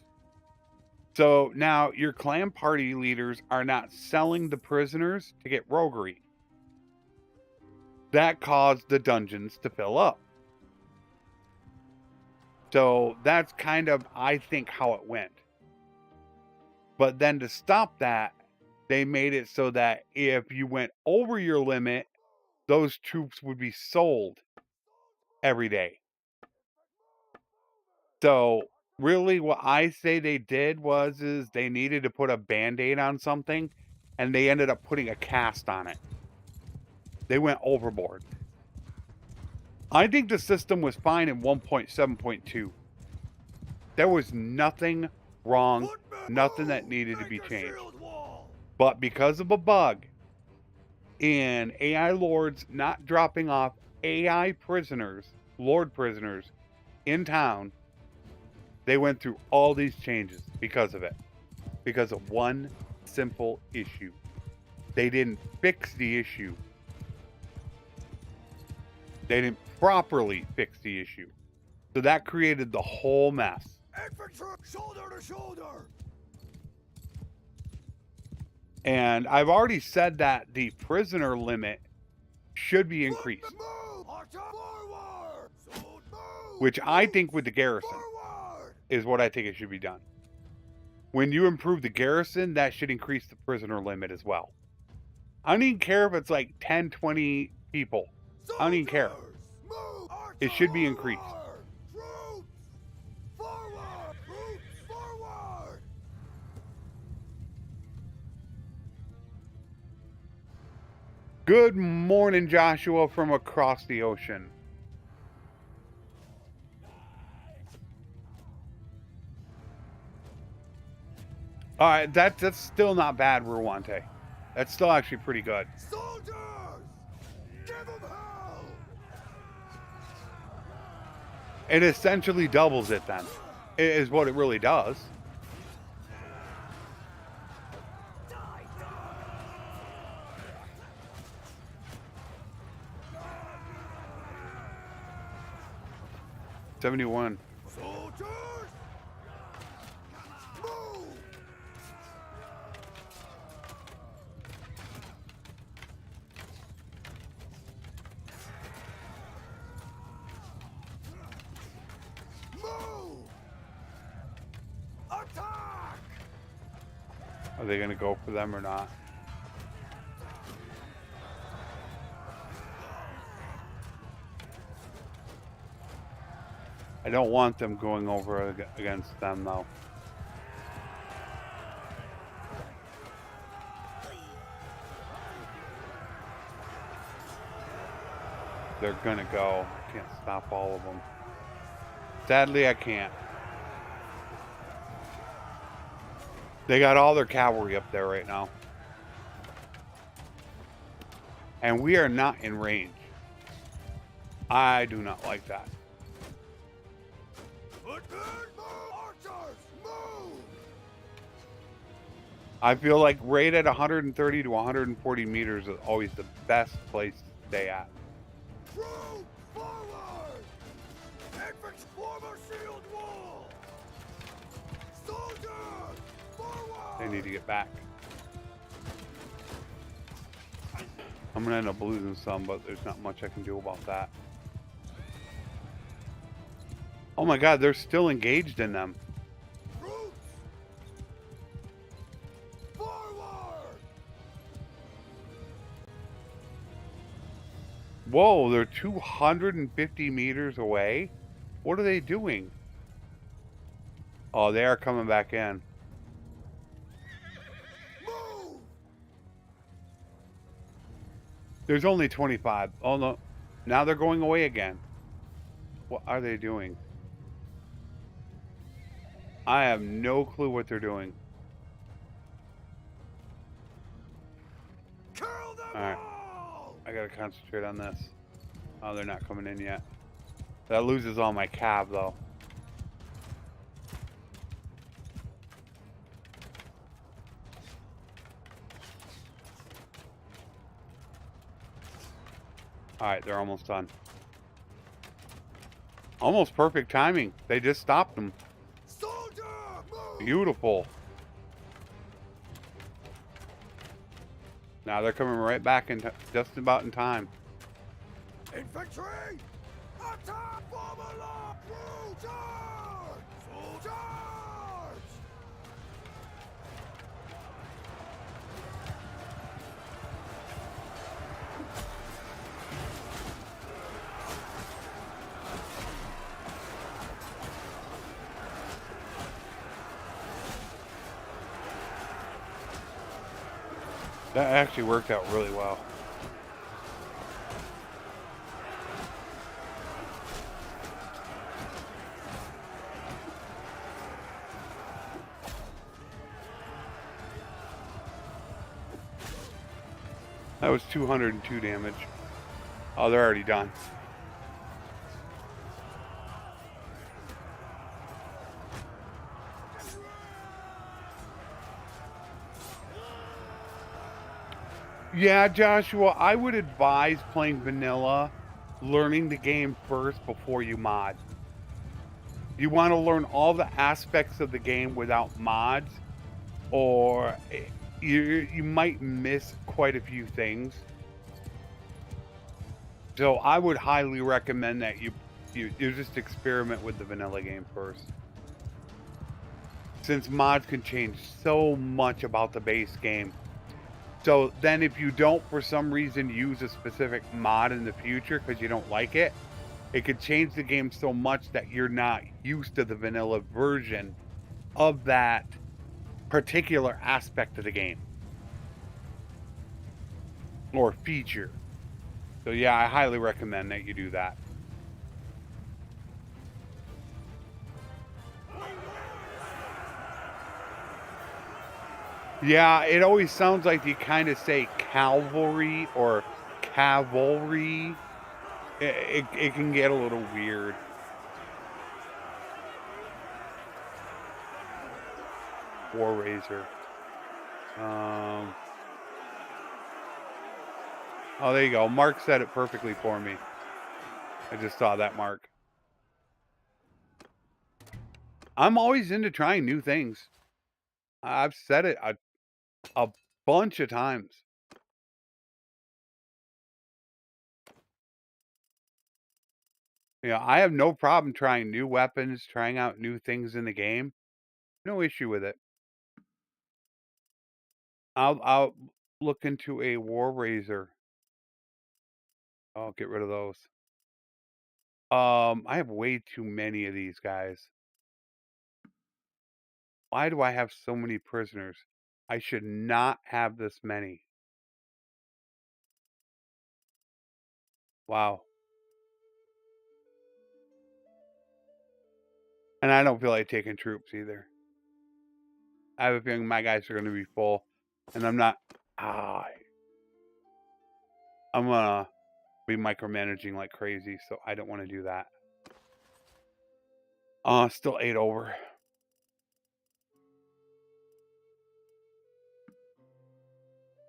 So now your clan party leaders are not selling the prisoners to get roguery. That caused the dungeons to fill up. So that's kind of, I think, how it went. But then to stop that, they made it so that if you went over your limit, those troops would be sold every day. So really what I say they did is they needed to put a Band-Aid on something, and they ended up putting a cast on it. They went overboard. I think the system was fine in 1.7.2. There was nothing wrong, nothing that needed to be changed. But because of a bug in AI lords not dropping off AI prisoners, lord prisoners, in town, they went through all these changes because of it. Because of one simple issue. They didn't fix the issue. They didn't properly fix the issue. So that created the whole mess. Infantry, shoulder to shoulder. And I've already said that the prisoner limit should be increased. Which I think with the garrison is what I think it should be done. When you improve the garrison, that should increase the prisoner limit as well. I don't even care if it's like 10, 20 people. I don't even care. It should be increased. Good morning, Joshua, from across the ocean. All right, that's still not bad, Ruante. That's still actually pretty good. Soldiers, give them hell. It essentially doubles it then. It is what it really does. $71. Soldiers, move. Move. Attack. Are they going to go for them or not? I don't want them going over against them, though. they're gonna go. I can't stop all of them. Sadly, I can't. They got all their cavalry up there right now. And we are not in range. I do not like that. Archers, move! I feel like right at 130 to 140 meters is always the best place to stay at. Troops, forward! Infantry, form a shield wall! Soldiers, forward! They need to get back. I'm gonna end up losing some, but there's not much I can do about that. Oh my god, they're still engaged in them. Troops, forward! Whoa, they're 250 meters away? What are they doing? Oh, they are coming back in. Move! There's only 25. Oh no, now they're going away again. What are they doing? I have no clue what they're doing. Kill them Alright. all! I gotta concentrate on this. Oh, they're not coming in yet. That loses all my cav, though. Alright, they're almost done. Almost perfect timing. They just stopped them. Soldier, move! Beautiful. Now they're coming right back in just about in time. Infantry, attack! Bannerlord, through charge! Soldiers! That actually worked out really well. That was 202 damage. Oh, they're already done. Yeah, Joshua, I would advise playing vanilla, learning the game first before you mod. You want to learn all the aspects of the game without mods, or you might miss quite a few things. So I would highly recommend that you just experiment with the vanilla game first. Since mods can change so much about the base game. So then if you don't, for some reason, use a specific mod in the future because you don't like it, it could change the game so much that you're not used to the vanilla version of that particular aspect of the game or feature. So yeah, I highly recommend that you do that. Yeah, it always sounds like you kind of say cavalry or cavalry. It can get a little weird. War Razor. Oh, there you go. Mark said it perfectly for me. I just saw that, Mark. I'm always into trying new things. I've said it a bunch of times. You know, I have no problem trying new weapons, trying out new things in the game. No issue with it. I'll look into a War Razor. I'll get rid of those. I have way too many of these guys. Why do I have so many prisoners? I should not have this many. Wow. And I don't feel like taking troops either. I have a feeling my guys are going to be full. And I'm not... I'm going to be micromanaging like crazy, so I don't want to do that. Still 8 over.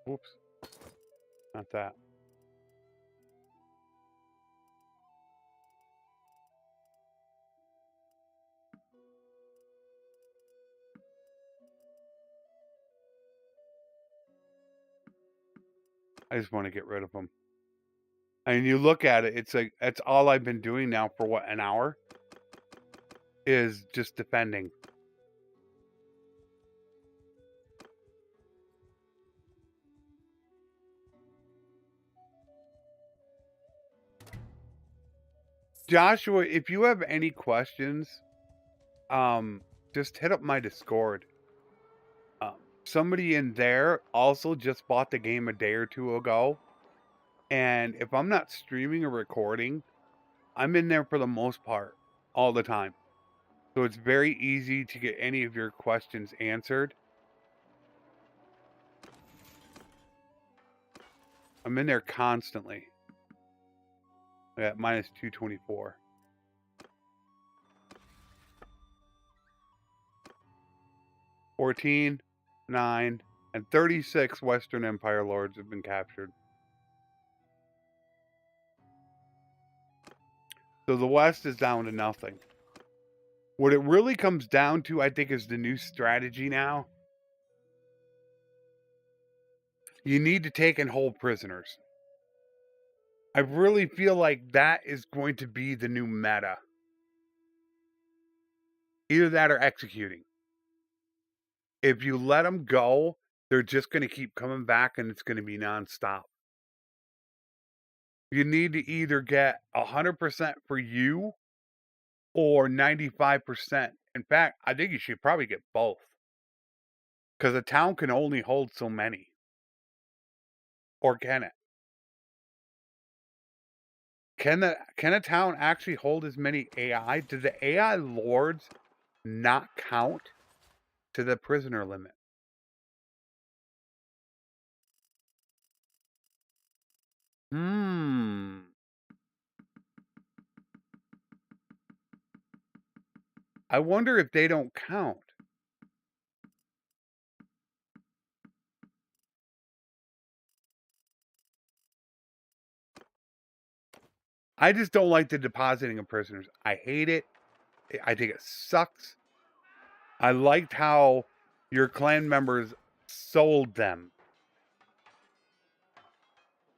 Whoops. Not that. I just want to get rid of them. And you look at it, it's like, that's all I've been doing now for what, an hour? Is just defending. Joshua, if you have any questions, just hit up my Discord. Somebody in there also just bought the game a day or two ago. And if I'm not streaming or recording, I'm in there for the most part all the time. So it's very easy to get any of your questions answered. I'm in there constantly. At minus 224. $14, 9, and 36 Western Empire lords have been captured. So the West is down to nothing. What it really comes down to, I think, is the new strategy now. You need to take and hold prisoners. I really feel like that is going to be the new meta. Either that or executing. If you let them go, they're just going to keep coming back and it's going to be nonstop. You need to either get 100% for you or 95%. In fact, I think you should probably get both. Because a town can only hold so many. Or can it? Can a town actually hold as many AI? Do the AI lords not count to the prisoner limit? I wonder if they don't count. I just don't like the depositing of prisoners. I hate it. I think it sucks. I liked how your clan members sold them.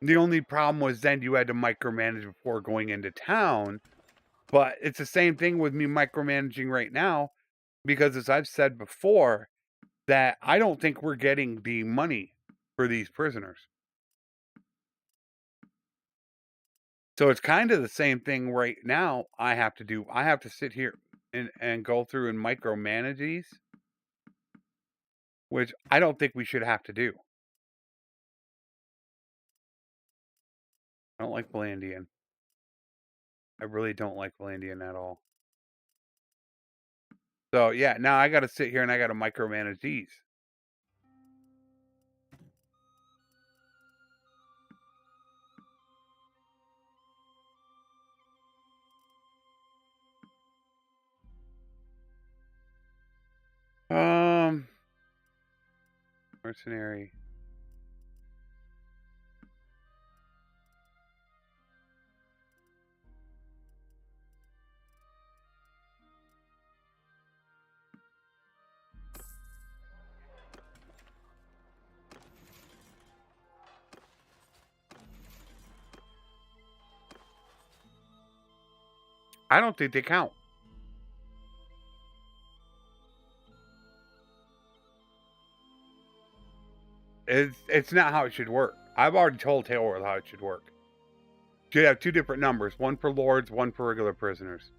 The only problem was then you had to micromanage before going into town. But it's the same thing with me micromanaging right now. Because as I've said before, that I don't think we're getting the money for these prisoners. So it's kind of the same thing right now I have to do. I have to sit here and go through and micromanage these, which I don't think we should have to do. I don't like Valandian. I really don't like Valandian at all. So yeah, now I got to sit here and I got to micromanage these. Mercenary. I don't think they count. It's not how it should work. I've already told Taylor how it should work. You should have two different numbers, one for lords, one for regular prisoners.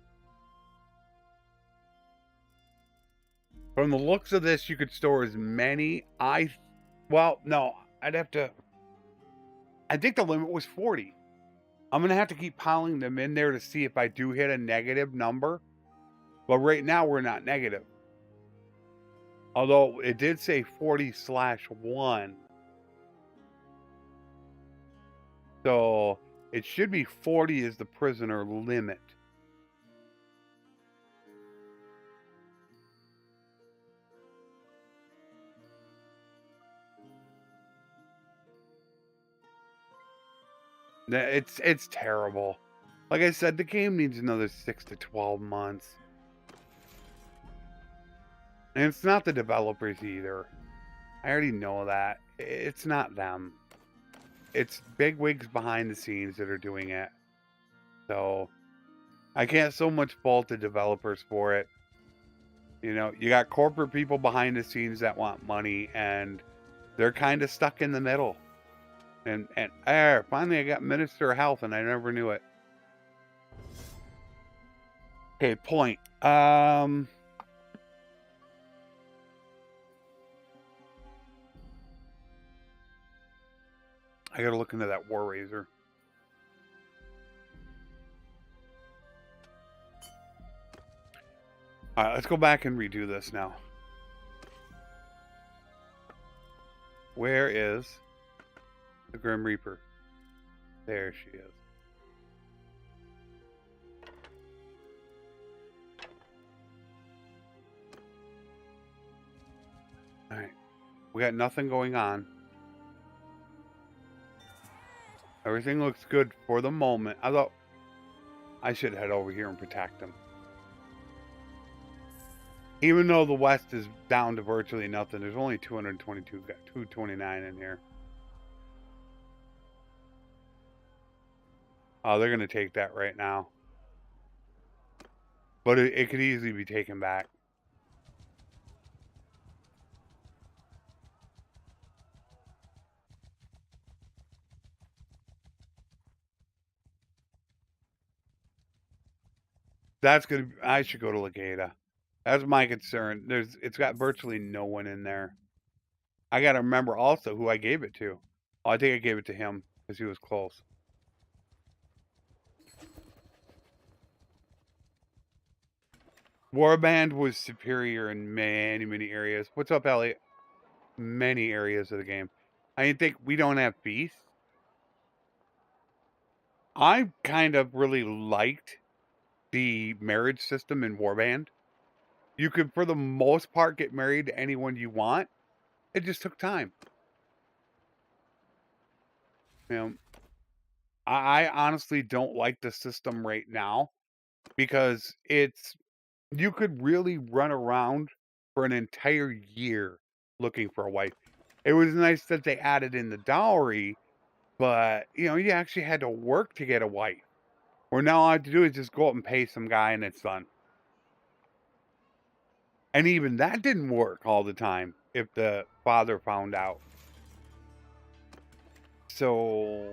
From the looks of this, you could store as many. Well, no, I'd have to. I think the limit was 40. I'm going to have to keep piling them in there to see if I do hit a negative number. But right now we're not negative. Although it did say 40/1. So it should be 40 is the prisoner limit. It's terrible. Like I said, the game needs another 6 to 12 months. And it's not the developers either. I already know that. It's not them. It's bigwigs behind the scenes that are doing it. So I can't so much fault the developers for it. You know, you got corporate people behind the scenes that want money, and they're kind of stuck in the middle. And finally I got Minister of Health, and I never knew it. Okay, point. I gotta look into that War Razor. Alright, let's go back and redo this now. Where is the Grim Reaper? There she is. Alright. We got nothing going on. Everything looks good for the moment. I thought I should head over here and protect them. Even though the West is down to virtually nothing, there's only 222, 229 in here. Oh, they're going to take that right now. But it could easily be taken back. That's going to... I should go to Legata. That's my concern. It's got virtually no one in there. I got to remember also who I gave it to. Oh, I think I gave it to him because he was close. Warband was superior in many, many areas. What's up, Elliot? Many areas of the game. I didn't think we don't have beasts. I kind of really liked the marriage system in Warband. You could, for the most part, get married to anyone you want. It just took time. You know, I honestly don't like the system right now because you could really run around for an entire year looking for a wife. It was nice that they added in the dowry, but you know, you actually had to work to get a wife. Where now all I have to do is just go up and pay some guy and it's done. And even that didn't work all the time if the father found out. So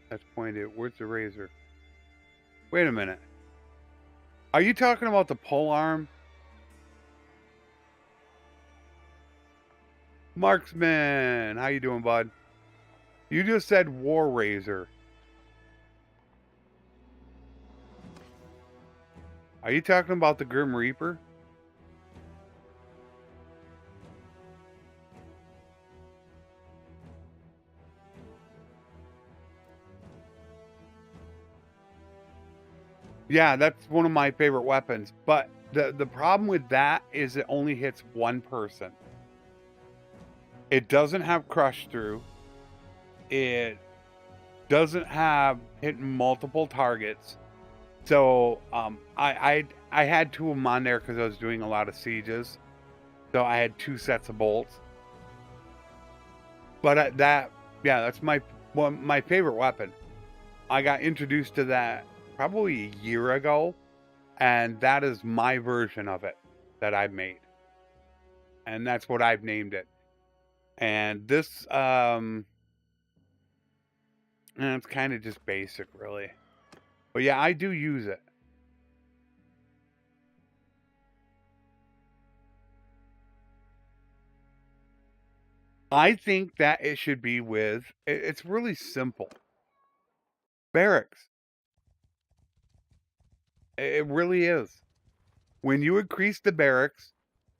that's pointed. Where's the razor? Wait a minute. Are you talking about the pole arm? Marksman, how you doing, bud? You just said War Razor. Are you talking about the Grim Reaper? Yeah, that's one of my favorite weapons. But the problem with that is it only hits one person. It doesn't have crush through. It doesn't have hitting multiple targets. So I had two of them on there because I was doing a lot of sieges. So I had two sets of bolts. But that's my favorite weapon. I got introduced to that probably a year ago, and that is my version of it that I've made. And that's what I've named it. And this it's kind of just basic, really. But yeah, I do use it. I think that it should be with, it's really simple. Barracks. It really is. When you increase the barracks,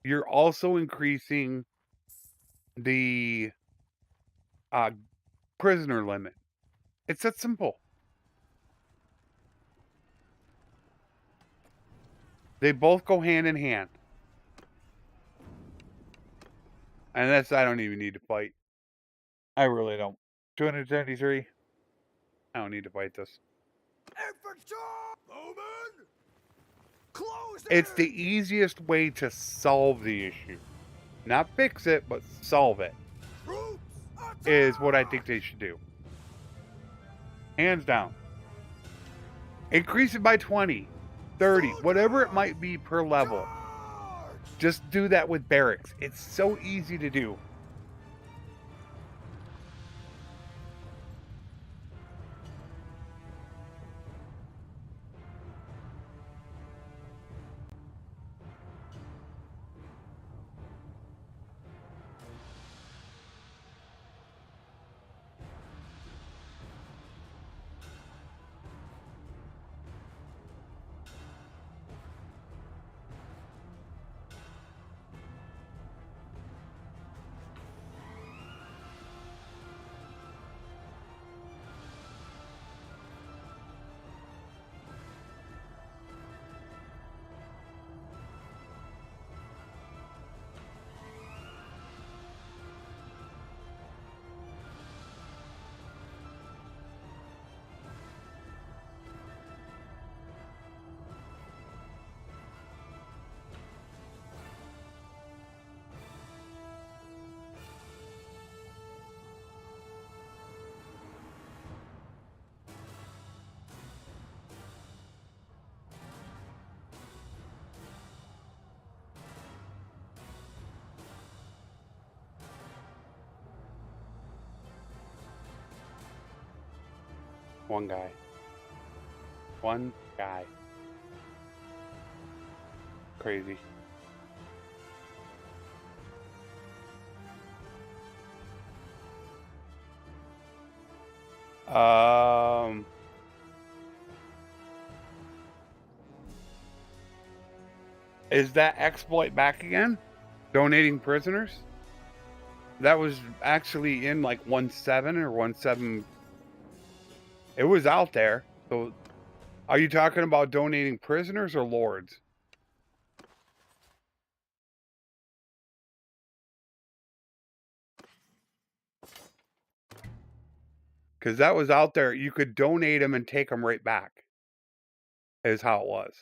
you're also increasing the prisoner limit. It's that simple. They both go hand in hand. And that's, I don't even need to fight. I really don't. 273. I don't need to fight this. Infantry! Bowman! Close It's the in! easiest way to solve the issue. Not fix it, but solve it. Troops! Is what I Attack! think they should do. Hands down. Increase it by 20, 30, whatever it might be per level. Charge! Just do that with barracks. It's so easy to do. One guy. One guy. Crazy. Is that exploit back again? Donating prisoners? That was actually in like 1.7 or 1.7. It was out there. So are you talking about donating prisoners or lords? Because that was out there. You could donate them and take them right back. Is how it was.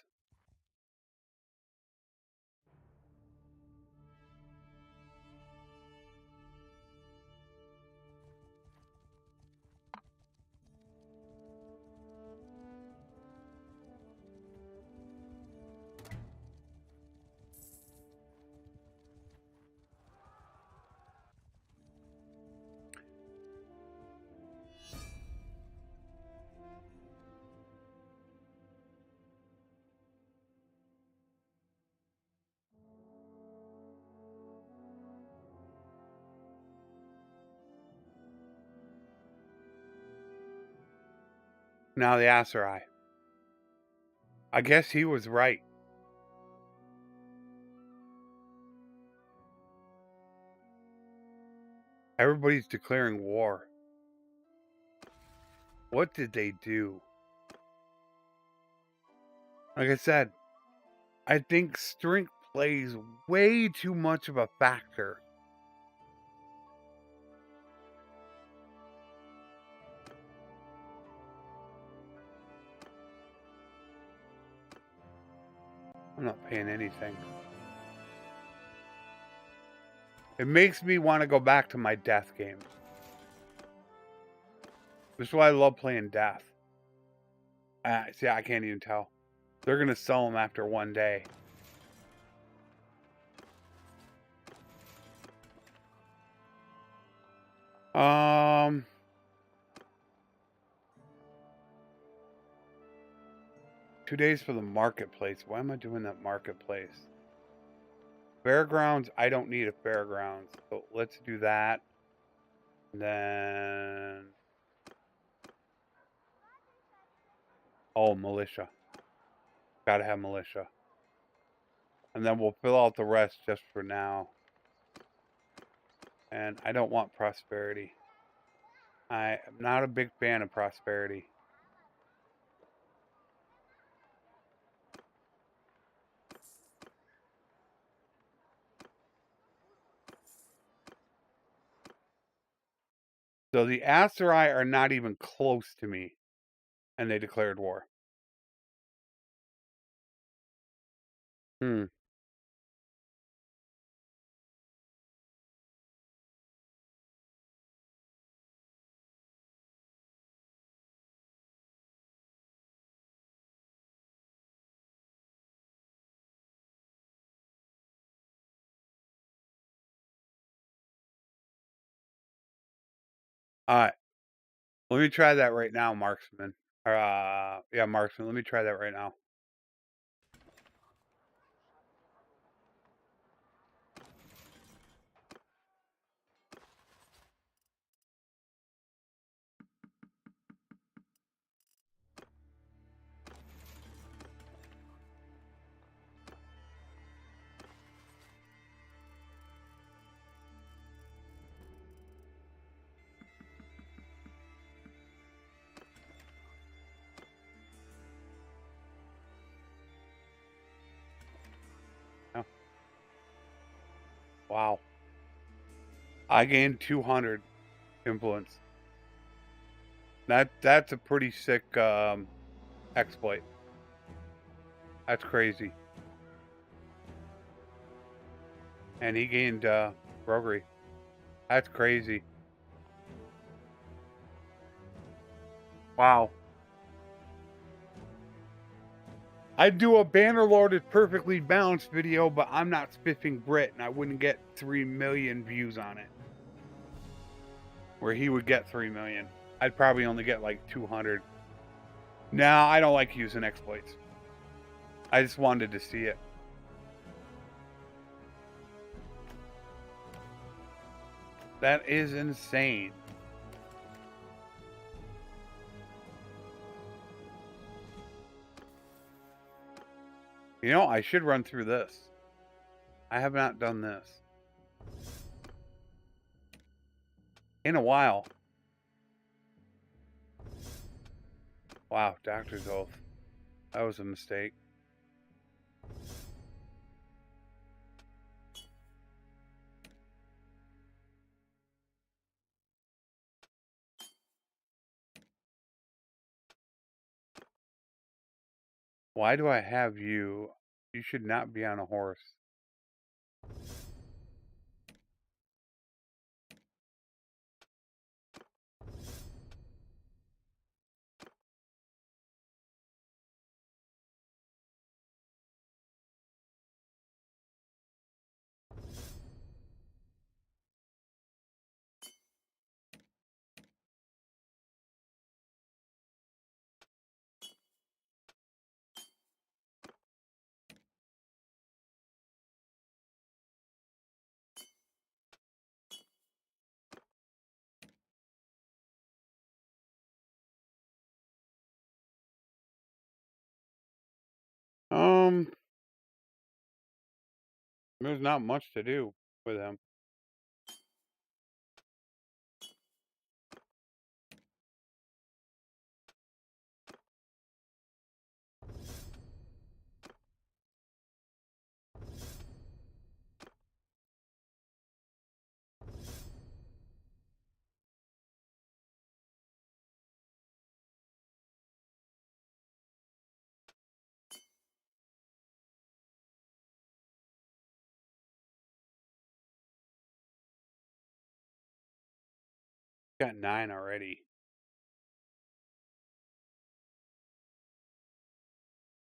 Now the Aserai. I guess he was right. Everybody's declaring war. What did they do? Like I said, I think strength plays way too much of a factor. I'm not paying anything. It makes me want to go back to my death game. This is why I love playing death. See, I can't even tell. They're going to sell them after one day. Two days for the marketplace. Why am I doing that marketplace? Fairgrounds, I don't need a fairgrounds. So let's do that. And then... Oh, militia. Gotta have militia. And then we'll fill out the rest just for now. And I don't want prosperity. I am not a big fan of prosperity. So the Aserai are not even close to me. And they declared war. Hmm. Alright. Let me try that right now, marksman. Yeah, marksman. Let me try that right now. Oh. Wow. I gained 200 influence. That's a pretty sick exploit. That's crazy. And he gained roguery. That's crazy. Wow. I'd do a Bannerlord is perfectly balanced video, but I'm not spiffing Brit, and I wouldn't get 3 million views on it. Where he would get 3 million. I'd probably only get like 200. No, I don't like using exploits. I just wanted to see it. That is insane. You know, I should run through this. I have not done this in a while. Wow, Doctor's Oath. That was a mistake. Why do I have you? You should not be on a horse. There's not much to do with him. Got 9 already.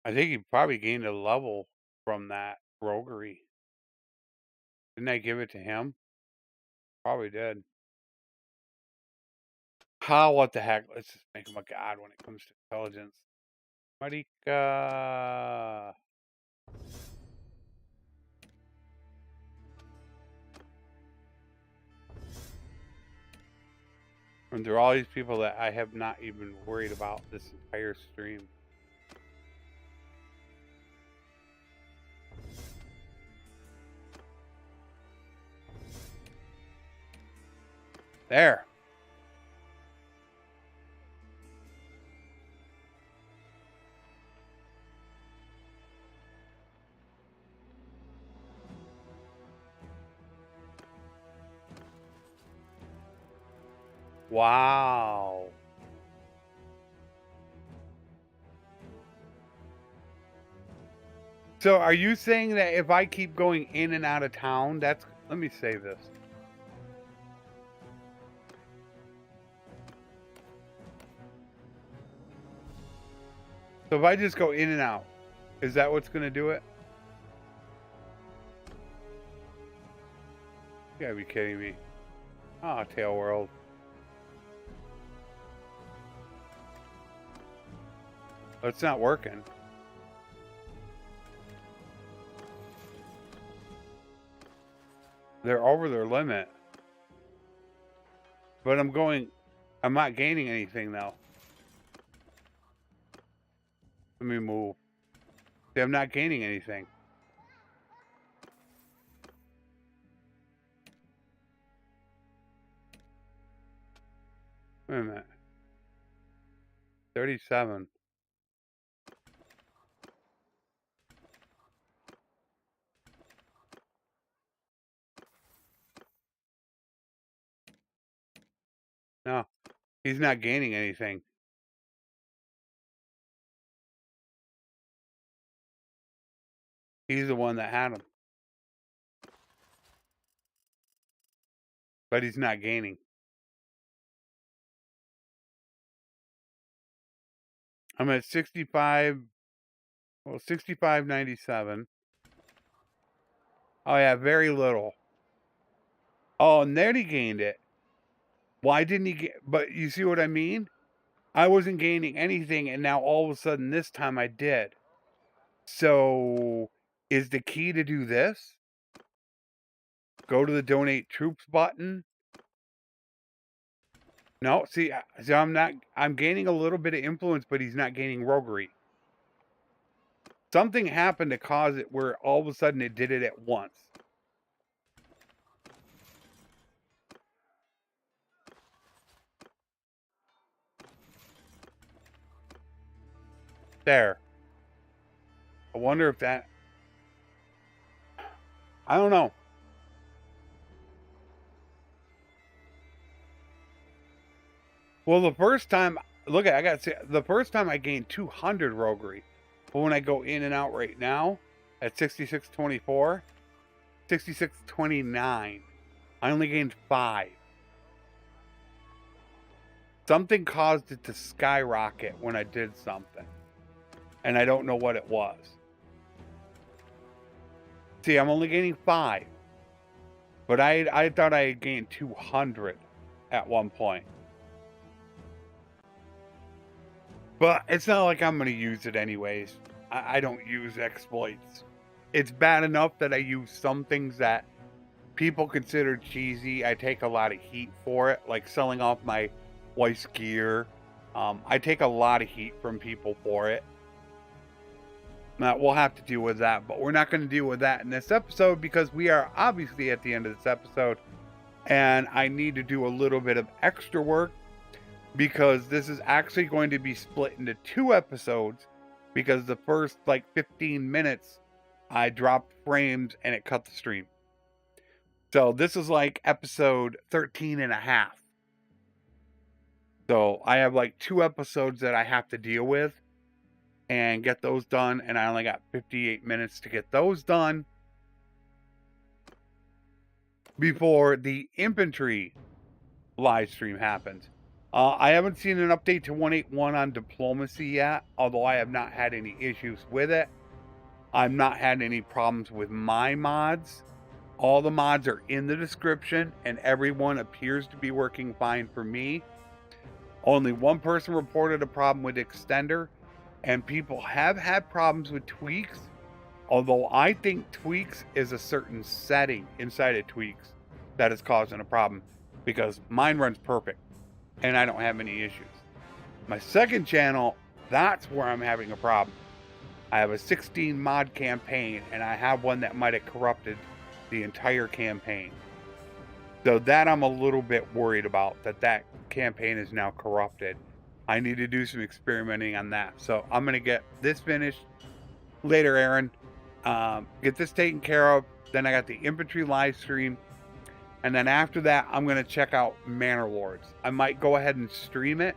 I think he probably gained a level from that roguery. Didn't I give it to him? Probably did. What the heck? Let's just make him a god when it comes to intelligence. Marika. And there are all these people that I have not even worried about this entire stream. There. Wow. So are you saying that if I keep going in and out of town, that's... Let me save this. So if I just go in and out, is that what's going to do it? You gotta be kidding me. Oh, Tail World. It's not working. They're over their limit. But I'm not gaining anything though. Let me move. See, I'm not gaining anything. Wait a minute. 37. No, he's not gaining anything. He's the one that had him. But he's not gaining. I'm at 65. Well, 65.97. Oh yeah, very little. Oh, and then he gained it. Why didn't he get... But you see what I mean? I wasn't gaining anything, and now all of a sudden this time I did. So, is the key to do this? Go to the Donate Troops button. No, see, so I'm gaining a little bit of influence, but he's not gaining roguery. Something happened to cause it where all of a sudden it did it at once. There. I wonder if that... I don't know. Well, the first time... Look, I got to say, the first time I gained 200 roguery. But when I go in and out right now, at 66.24, 66.29, I only gained 5. Something caused it to skyrocket when I did something. And I don't know what it was. See, I'm only gaining 5. But I thought I had gained 200 at one point. But it's not like I'm going to use it anyways. I don't use exploits. It's bad enough that I use some things that people consider cheesy. I take a lot of heat for it, like selling off my wife's gear. I take a lot of heat from people for it. Now, we'll have to deal with that, but we're not going to deal with that in this episode because we are obviously at the end of this episode, and I need to do a little bit of extra work because this is actually going to be split into 2 episodes because the first like 15 minutes I dropped frames and it cut the stream. So this is like episode 13 and a half. So I have like 2 episodes that I have to deal with and get those done, and I only got 58 minutes to get those done before the infantry live stream happens. I haven't seen an update to 181 on diplomacy yet, although I have not had any issues with it. I've not had any problems with my mods. All the mods are in the description, and everyone appears to be working fine for me. Only one person reported a problem with Extender, and people have had problems with tweaks, although I think tweaks is a certain setting inside of tweaks that is causing a problem, because mine runs perfect. and I don't have any issues. My second channel, that's where I'm having a problem. I have a 16 mod campaign, and I have one that might have corrupted the entire campaign. So that I'm a little bit worried about, that campaign is now corrupted. I need to do some experimenting on that. So I'm going to get this finished later, Aaron. Get this taken care of. Then I got the infantry live stream. And then after that, I'm going to check out Bannerlords. I might go ahead and stream it.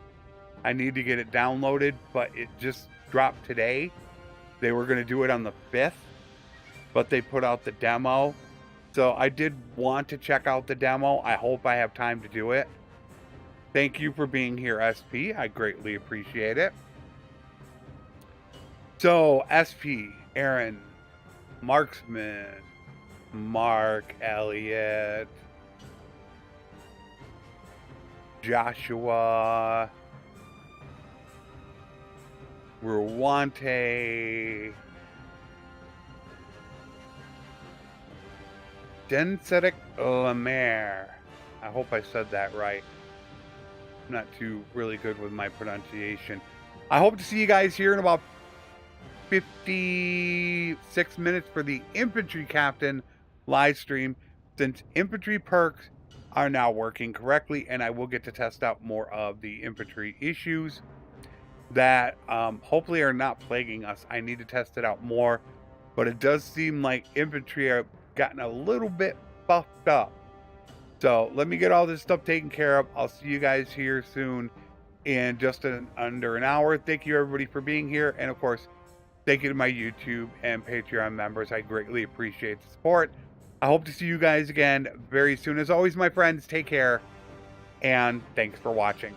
I need to get it downloaded, but it just dropped today. They were going to do it on the 5th, but they put out the demo. So I did want to check out the demo. I hope I have time to do it. Thank you for being here, SP. I greatly appreciate it. So, SP, Aaron, Marksman, Mark, Elliott, Joshua, Ruwante, Densetic Lemaire. I hope I said that right. I'm not too really good with my pronunciation. I hope to see you guys here in about 56 minutes for the infantry captain live stream, since infantry perks are now working correctly, and I will get to test out more of the infantry issues that hopefully are not plaguing us. I need to test it out more, but it does seem like infantry are gotten a little bit buffed up. So let me get all this stuff taken care of. I'll see you guys here soon in just under an hour. Thank you everybody for being here, and of course thank you to my YouTube and Patreon members. I greatly appreciate the support. I hope to see you guys again very soon. As always, my friends, take care, and thanks for watching.